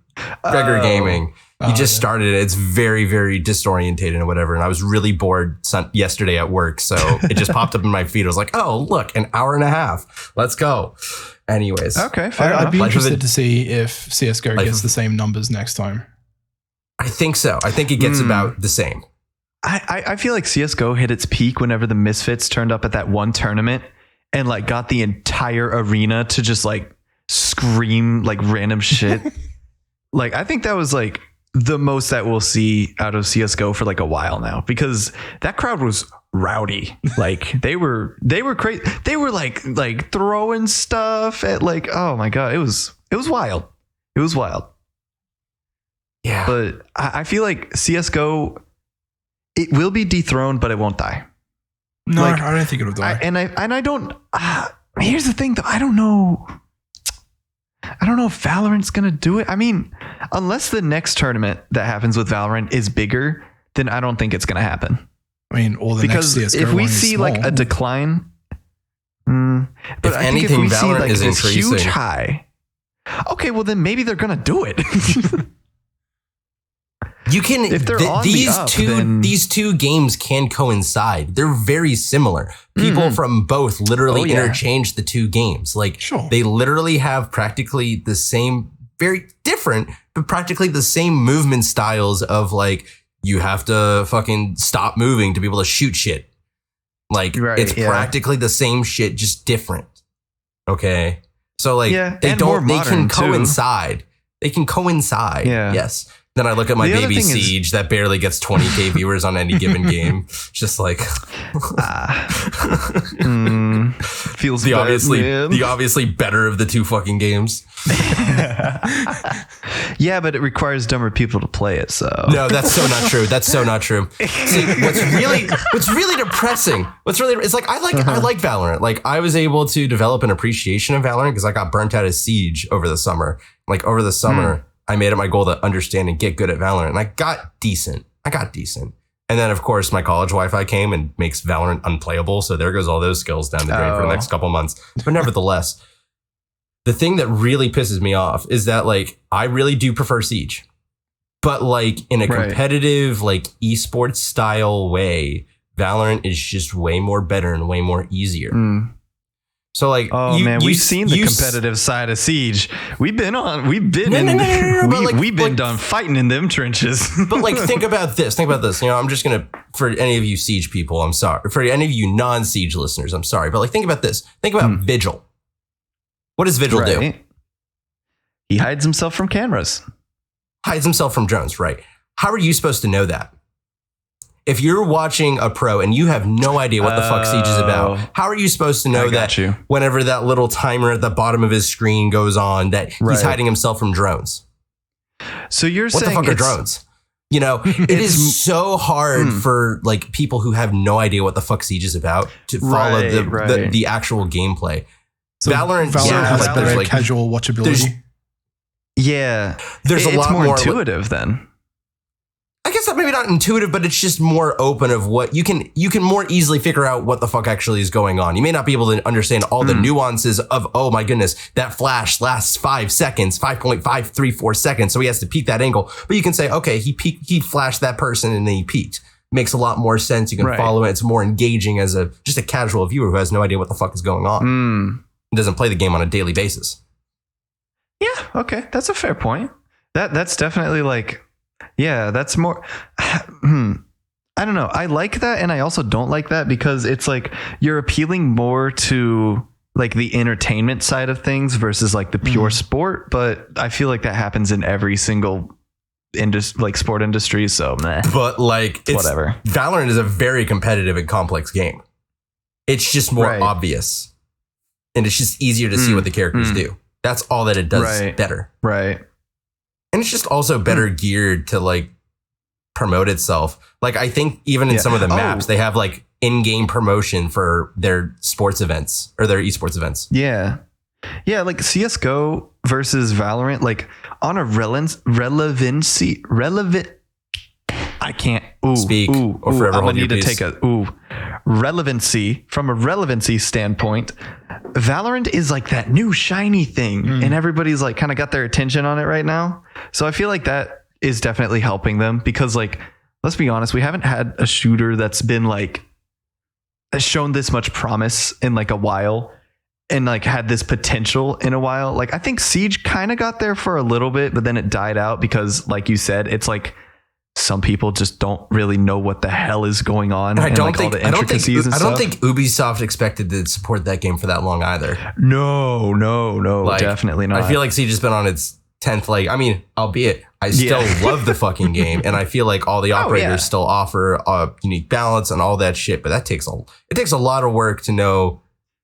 Gaming. He just started it. It's very, very disorientated and whatever. And I was really bored yesterday at work. So it just popped up in my feed. I was like, oh, look, an hour and a half. Let's go. Anyways, Okay, fair I'd enough. be Life of interested a- to see if CSGO Life gets of- the same numbers next time. I think so. I think it gets about the same. I feel like CSGO hit its peak whenever the Misfits turned up at that one tournament and like got the entire arena to just like scream like random shit. Like I think that was like the most that we'll see out of CSGO for like a while now, because that crowd was rowdy. Like they were crazy. They were like throwing stuff at like, oh my God, it was wild. It was wild. Yeah. But I feel like CSGO, it will be dethroned, but it won't die. No, Like, I don't think it'll die. I don't. Here's the thing, though. I don't know if Valorant's gonna do it. I mean, unless the next tournament that happens with Valorant is bigger, then I don't think it's gonna happen. I mean, or the Because next CSGO if we one is see like small. a decline, but If I think anything, if we see Valorant like is this huge increasing. high, okay, well then maybe they're gonna do it. You can If they're on the up, then- these two games can coincide. They're very similar. People from both literally Oh, yeah. interchange the two games. Like Sure. they literally have practically the same, very different, but practically the same movement styles of like you have to fucking stop moving to be able to shoot shit. Like Right, it's yeah. practically the same shit, just different. Okay. So like Yeah, they and more don't they can modern, too. coincide. They can coincide. Yeah. Yes. Then I look at my The other baby thing is- Siege that barely gets 20K viewers on any given game. Just like Feels the bad, obviously man. the obviously better of the two fucking games. Yeah, but it requires dumber people to play it. So No, that's so not true. That's so not true. See, what's really depressing? It's like I like Valorant. Like I was able to develop an appreciation of Valorant because I got burnt out of Siege over the summer. Like over the summer, I made it my goal to understand and get good at Valorant, and I got decent. And then, of course, my college Wi-Fi came and makes Valorant unplayable. So there goes all those skills down the drain for the next couple months. But nevertheless, the thing that really pisses me off is that, like, I really do prefer Siege. But, like, in a Right. competitive, like, esports style way, Valorant is just way more better and way more easier. So, like, oh man, we've seen the competitive side of Siege. We've been No, but, we've been like- done fighting in them trenches. But like, think about this. You know, I'm just gonna, for any of you Siege people, I'm sorry. For any of you non-Siege listeners, I'm sorry. But like, think about this. Think about Vigil. What does Vigil do? Right. He hides himself from cameras. Hides himself from drones, right? How are you supposed to know that? If you're watching a pro and you have no idea what the fuck Siege is about, how are you supposed to know I got that you. whenever that little timer at the bottom of his screen goes on, that he's Right. hiding himself from drones? So you're What the saying fuck are it's- drones? You know, it is so hard for like people who have no idea what the fuck Siege is about to follow Right. the actual gameplay. So Valorant, Valorant yeah, has like, there's better like casual watchability. Yeah, there's a it's lot more more intuitive then. I guess that maybe not intuitive, but it's just more open of what you can more easily figure out what the fuck actually is going on. You may not be able to understand all the nuances of, oh my goodness, that flash lasts 5 seconds, 5.534 seconds. So he has to peek that angle. But you can say, okay, he flashed that person and then he peeked. Makes a lot more sense. You can Right. follow it. It's more engaging as just a casual viewer who has no idea what the fuck is going on. And doesn't play the game on a daily basis. Yeah, okay, that's a fair point. That's definitely like, yeah, that's more. I don't know. I like that, and I also don't like that because it's like you're appealing more to like the entertainment side of things versus like the pure sport. But I feel like that happens in every single like sport industry. So meh. But like, it's, Whatever. Valorant is a very competitive and complex game. It's just more Right. obvious, and it's just easier to see what the characters do. That's all that it does Right. better. Right. And it's just also better geared to like promote itself. Like I think even in some of the maps, they have like in-game promotion for their sports events or their esports events. Yeah. Yeah, like CSGO versus Valorant, like on a relevancy, I can't Speak, or forever I'm gonna hold your need to peace. take a relevancy from a relevancy standpoint. Valorant is like that new shiny thing, and everybody's like kind of got their attention on it right now. So I feel like that is definitely helping them because, like, let's be honest, we haven't had a shooter that's been like shown this much promise in like a while. and like had this potential in a while. Like I think Siege kind of got there for a little bit, but then it died out because, like you said, it's like some people just don't really know what the hell is going on. I don't like think all the intricacies and I don't stuff. think Ubisoft expected to support that game for that long either. No, Like, definitely not. I feel like Siege has been on its 10th leg. I mean, albeit I still love the fucking game, and I feel like all the operators still offer a unique balance and all that shit. But it takes a lot of work to know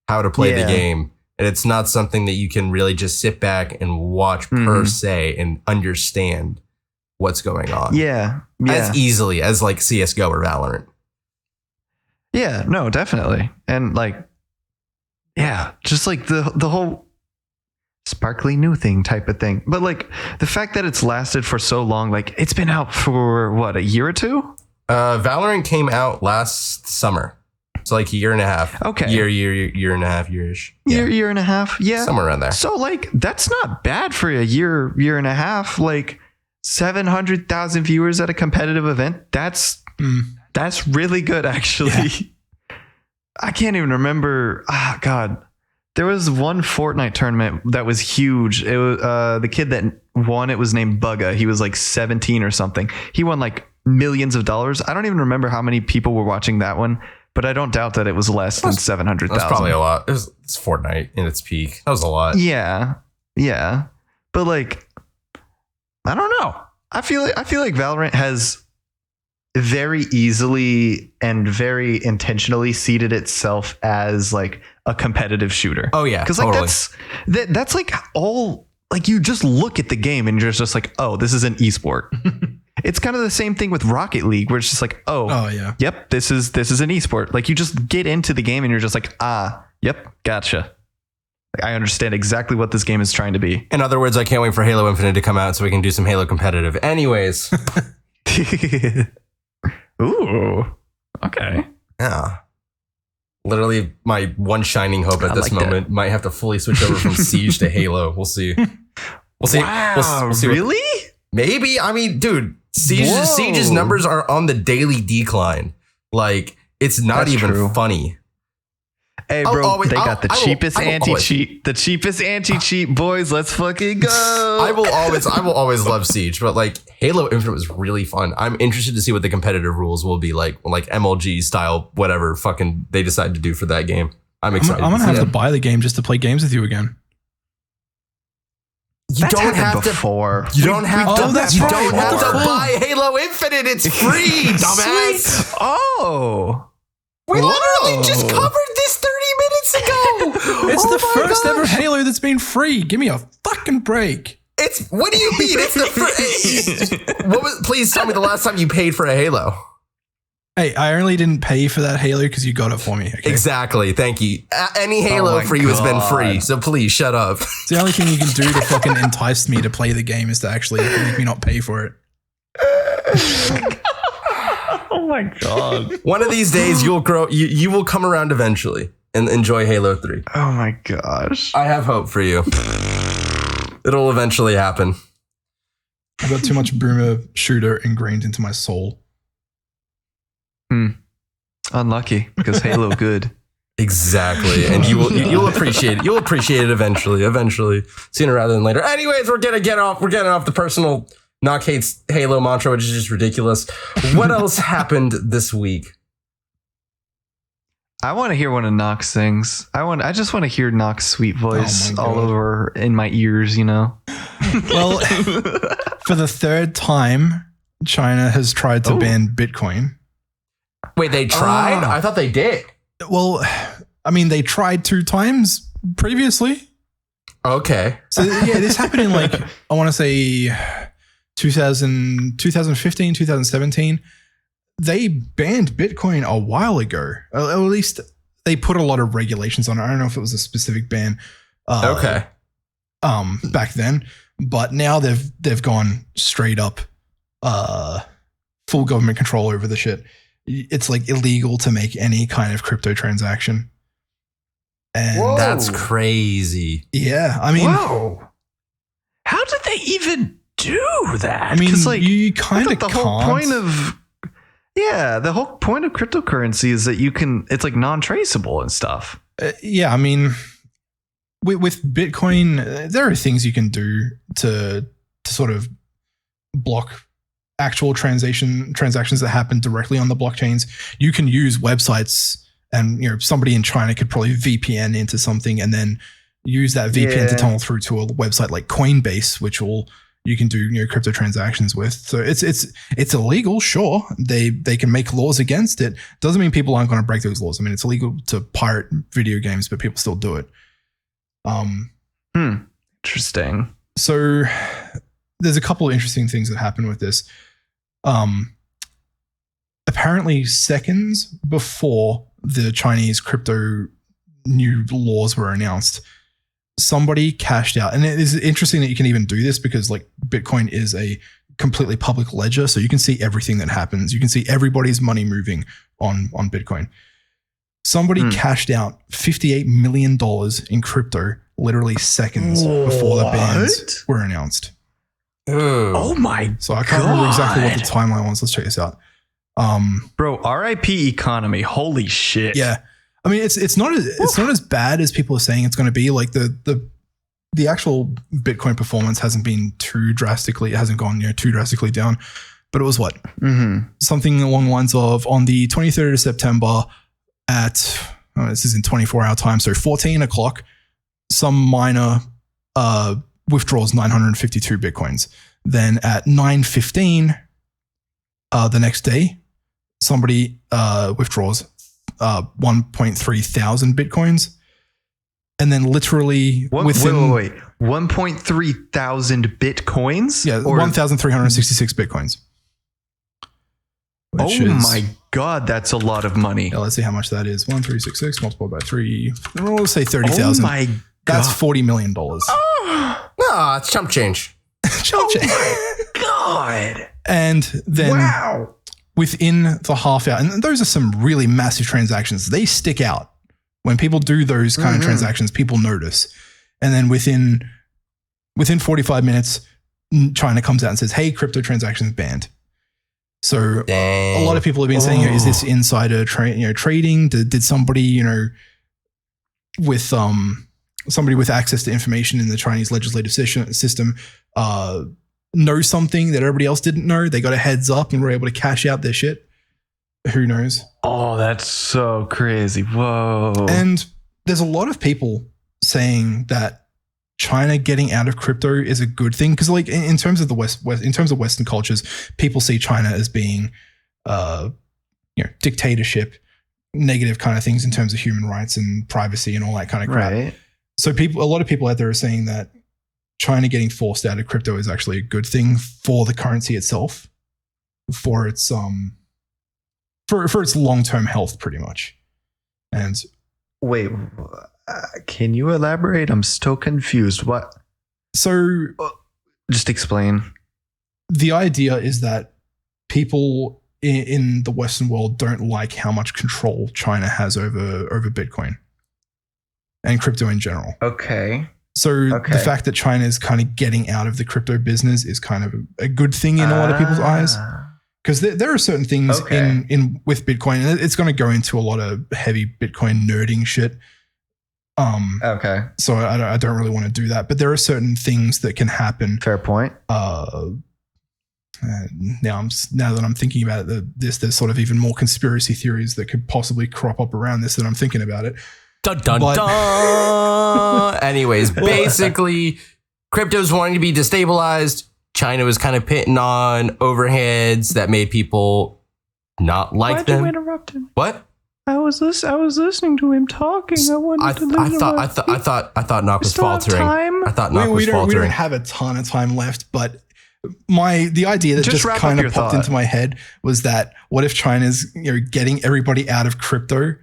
how to play the game, and it's not something that you can really just sit back and watch per se and understand what's going on. As easily as like CS:GO or Valorant. Yeah, no, definitely. And like, yeah, just like the whole sparkly new thing type of thing. But like the fact that it's lasted for so long, like it's been out for what, a year or two? Valorant came out last summer. So like a year and a half. Okay. Year and a half, year-ish. Year and a half. Yeah. Somewhere around there. So like that's not bad for a year and a half. Like 700,000 viewers at a competitive event. That's really good, actually. Yeah. I can't even remember. God, there was one Fortnite tournament that was huge. It was the kid that won. It was named Bugga. He was like 17 or something. He won like millions of dollars. I don't even remember how many people were watching that one, but I don't doubt that it was less than 700,000. That's probably a lot. It's Fortnite in its peak. That was a lot. Yeah. But like, I don't know. I feel like Valorant has very easily and very intentionally seeded itself as like a competitive shooter. Oh yeah, because totally. like that's like all, like you just look at the game and you're just like, oh, this is an esport. It's kind of the same thing with Rocket League, where it's just like, oh yeah, yep, this is an esport. Like you just get into the game and you're just like, yep, gotcha. I understand exactly what this game is trying to be. In other words, I can't wait for Halo Infinite to come out so we can do some Halo competitive. Anyways. Ooh. Okay. Yeah. Literally my one shining hope at this moment. That. Might have to fully switch over from Siege to Halo. We'll see. We'll see. Wow, we'll see really? Maybe. I mean, dude, Siege's numbers are on the daily decline. Like, it's not even funny. Hey, bro, they got the cheapest anti-cheat. The cheapest anti-cheat, boys. Let's fucking go. I will always love Siege, but like Halo Infinite was really fun. I'm interested to see what the competitive rules will be like MLG style, whatever fucking they decide to do for that game. I'm excited. I'm gonna have to buy the game just to play games with you again. You don't have to buy Halo Infinite. It's free, dumbass. Oh. We literally just covered this 30 minutes ago. It's the first ever Halo that's been free. Give me a fucking break. What do you mean? It's the first. Please tell me the last time you paid for a Halo. Hey, I only didn't pay for that Halo because you got it for me. Okay? Exactly. Thank you. Any Halo for you has been free, so please shut up. It's the only thing you can do to fucking entice me to play the game is to actually make me not pay for it. Oh my God. One of these days you'll grow, you will come around eventually and enjoy Halo 3. Oh my gosh. I have hope for you. It'll eventually happen. I've got too much boomer shooter ingrained into my soul. Unlucky, because Halo good. Exactly. And you'll appreciate it. You'll appreciate it eventually. Sooner rather than later. Anyways, we're getting off the personal Noc hates Halo mantra, which is just ridiculous. What else happened this week? I want to hear one of Noc's things. I just want to hear Noc's sweet voice all over in my ears, you know? Well, for the third time, China has tried to ban Bitcoin. Wait, they tried? I thought they did. Well, I mean, they tried 2 times previously. Okay. So yeah, this happened in I want to say 2015, 2017. They banned Bitcoin a while ago. At least they put a lot of regulations on it. I don't know if it was a specific ban. Okay. Back then, but now they've gone straight up, full government control over the shit. It's illegal to make any kind of crypto transaction. And that's crazy. Yeah, I mean, whoa. How did they even do that? I mean, you kind of the whole point of the whole point of cryptocurrency is that it's non-traceable and stuff. Yeah, I mean, with Bitcoin, there are things you can do to sort of block actual transactions that happen directly on the blockchains. You can use websites, and somebody in China could probably VPN into something and then use that VPN to tunnel through to a website like Coinbase, which you can do crypto transactions with. So it's illegal, sure. They can make laws against it. Doesn't mean people aren't going to break those laws. I mean, it's illegal to pirate video games, but people still do it. Interesting. So there's a couple of interesting things that happen with this. Apparently seconds before the Chinese crypto new laws were announced, somebody cashed out. And it is interesting that you can even do this because like Bitcoin is a completely public ledger. So you can see everything that happens. You can see everybody's money moving on Bitcoin. Somebody cashed out $58 million in crypto literally seconds before the bans were announced. Oh my! So I can't remember exactly what the timeline was. Let's check this out. Bro, RIP economy. Holy shit. Yeah. I mean, it's not as bad as people are saying it's going to be. Like the actual Bitcoin performance hasn't been too drastically. It hasn't gone too drastically down. But it was what? Something along the lines of on the 23rd of September at this is in 24-hour time, so 14 o'clock. Some miner withdraws 952 Bitcoins. Then at 9:15 the next day, somebody withdraws 1.3 thousand Bitcoins. And then literally within... Wait. 1.3 thousand Bitcoins? Yeah, 1,366 Bitcoins. My God, that's a lot of money. Yeah, let's see how much that is. 1,366 multiplied by 3. Well, let's say 30,000. Oh my God. That's $40 million. It's chump change. Chump change. Oh my God. And then within the half hour, and those are some really massive transactions. They stick out. When people do those kind of transactions, people notice. And then within 45 minutes, China comes out and says, hey, crypto transactions banned. So a lot of people have been saying, is this insider trading? Did somebody, with somebody with access to information in the Chinese legislative system know something that everybody else didn't know? They got a heads up and were able to cash out their shit. Who knows? Oh, that's so crazy. Whoa. And there's a lot of people saying that China getting out of crypto is a good thing because, like, in terms of the West, in terms of Western cultures, people see China as being, dictatorship, negative kind of things in terms of human rights and privacy and all that kind of crap. Right. So a lot of people out there are saying that China getting forced out of crypto is actually a good thing for the currency itself, for its for its long-term health, pretty much. And wait. Can you elaborate? I'm still confused. What? So just explain. The idea is that people in the Western world don't like how much control China has over Bitcoin and crypto in general. Okay. So the fact that China is kind of getting out of the crypto business is kind of a good thing in a lot of people's eyes. Because there are certain things in with Bitcoin, and it's going to go into a lot of heavy Bitcoin nerding shit. So I don't really want to do that, but there are certain things that can happen. Fair point. Now that I'm thinking about it, there's sort of even more conspiracy theories that could possibly crop up around this that I'm thinking about it. Dun, dun, dun. Anyways, basically, crypto's wanting to be destabilized. China was kind of pitting on overheads that made people not like them. Why'd you interrupt him? What? I was listening to him talking. I thought Noc was faltering. I thought Noc was faltering. We don't have a ton of time left, but the idea that just kind of popped into my head was that what if China's getting everybody out of crypto,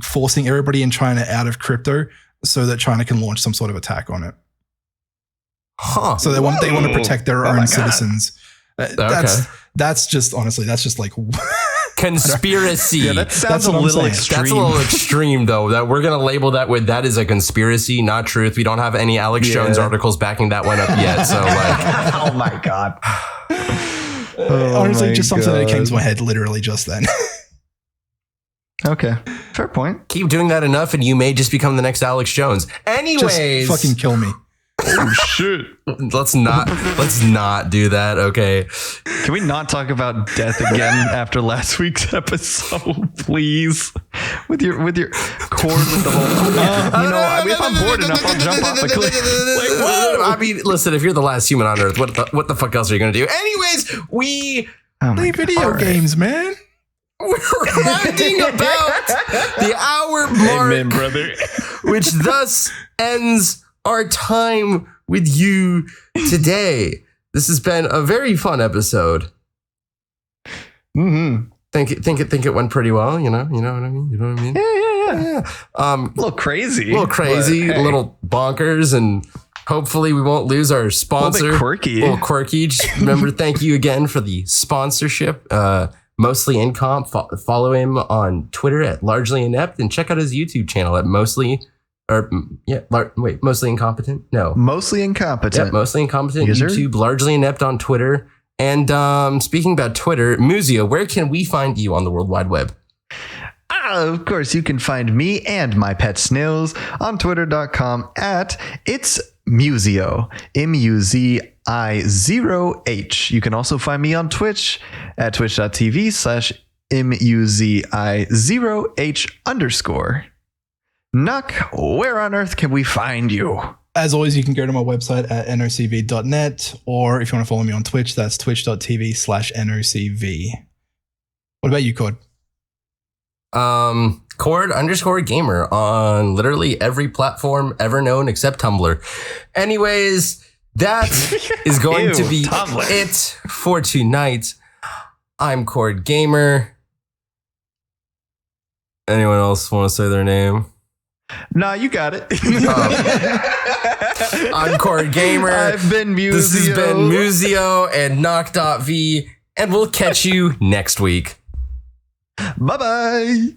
forcing everybody in China out of crypto so that China can launch some sort of attack on it. So they want to protect their own citizens. That's just like conspiracy. Yeah, that sounds a little extreme. That's a little extreme, though. That we're gonna label that is a conspiracy, not truth. We don't have any Alex Jones articles backing that one up yet. So like, oh my God. Honestly, just something that came to my head literally just then. Okay. Fair point. Keep doing that enough and you may just become the next Alex Jones. Anyways. Just fucking kill me. Oh shit. Let's not do that, okay? Can we not talk about death again after last week's episode, please? With your cord with the whole if I'm bored enough, I'll jump off the cliff. Like, whoa. I mean, listen, if you're the last human on Earth, what the fuck else are you gonna do? Anyways, we play video games, man. We're rounding about the hour mark, Amen, brother. which thus ends our time with you today. This has been a very fun episode. Mm-hmm. Think it went pretty well. You know what I mean. You know what I mean? Yeah. A little crazy, a little bonkers, and hopefully we won't lose our sponsor. A little quirky. Just remember, thank you again for the sponsorship. Mostly Incomp. Follow him on Twitter at Largely Inept, and check out his YouTube channel at Mostly Incompetent. No, Mostly Incompetent. Yep, Mostly Incompetent. User? YouTube, Largely Inept on Twitter. And speaking about Twitter, Muzio, where can we find you on the World Wide Web? Of course, you can find me and my pet snails on twitter.com at It's Muzio, MUZI0H. You can also find me on Twitch at twitch.tv/MUZI0H_. Noc, where on earth can we find you? As always, you can go to my website at nocv.net, or if you want to follow me on Twitch, that's twitch.tv/nocv. What about you, Cord? Cord_gamer on literally every platform ever known except Tumblr. Anyways, that is going to be Tumblr. it for tonight. I'm Cord Gamer. Anyone else want to say their name? Nah, you got it. I'm Cord Gamer. I've been Muzio. This has been Muzio and Noc.V, and we'll catch you next week. Bye-bye.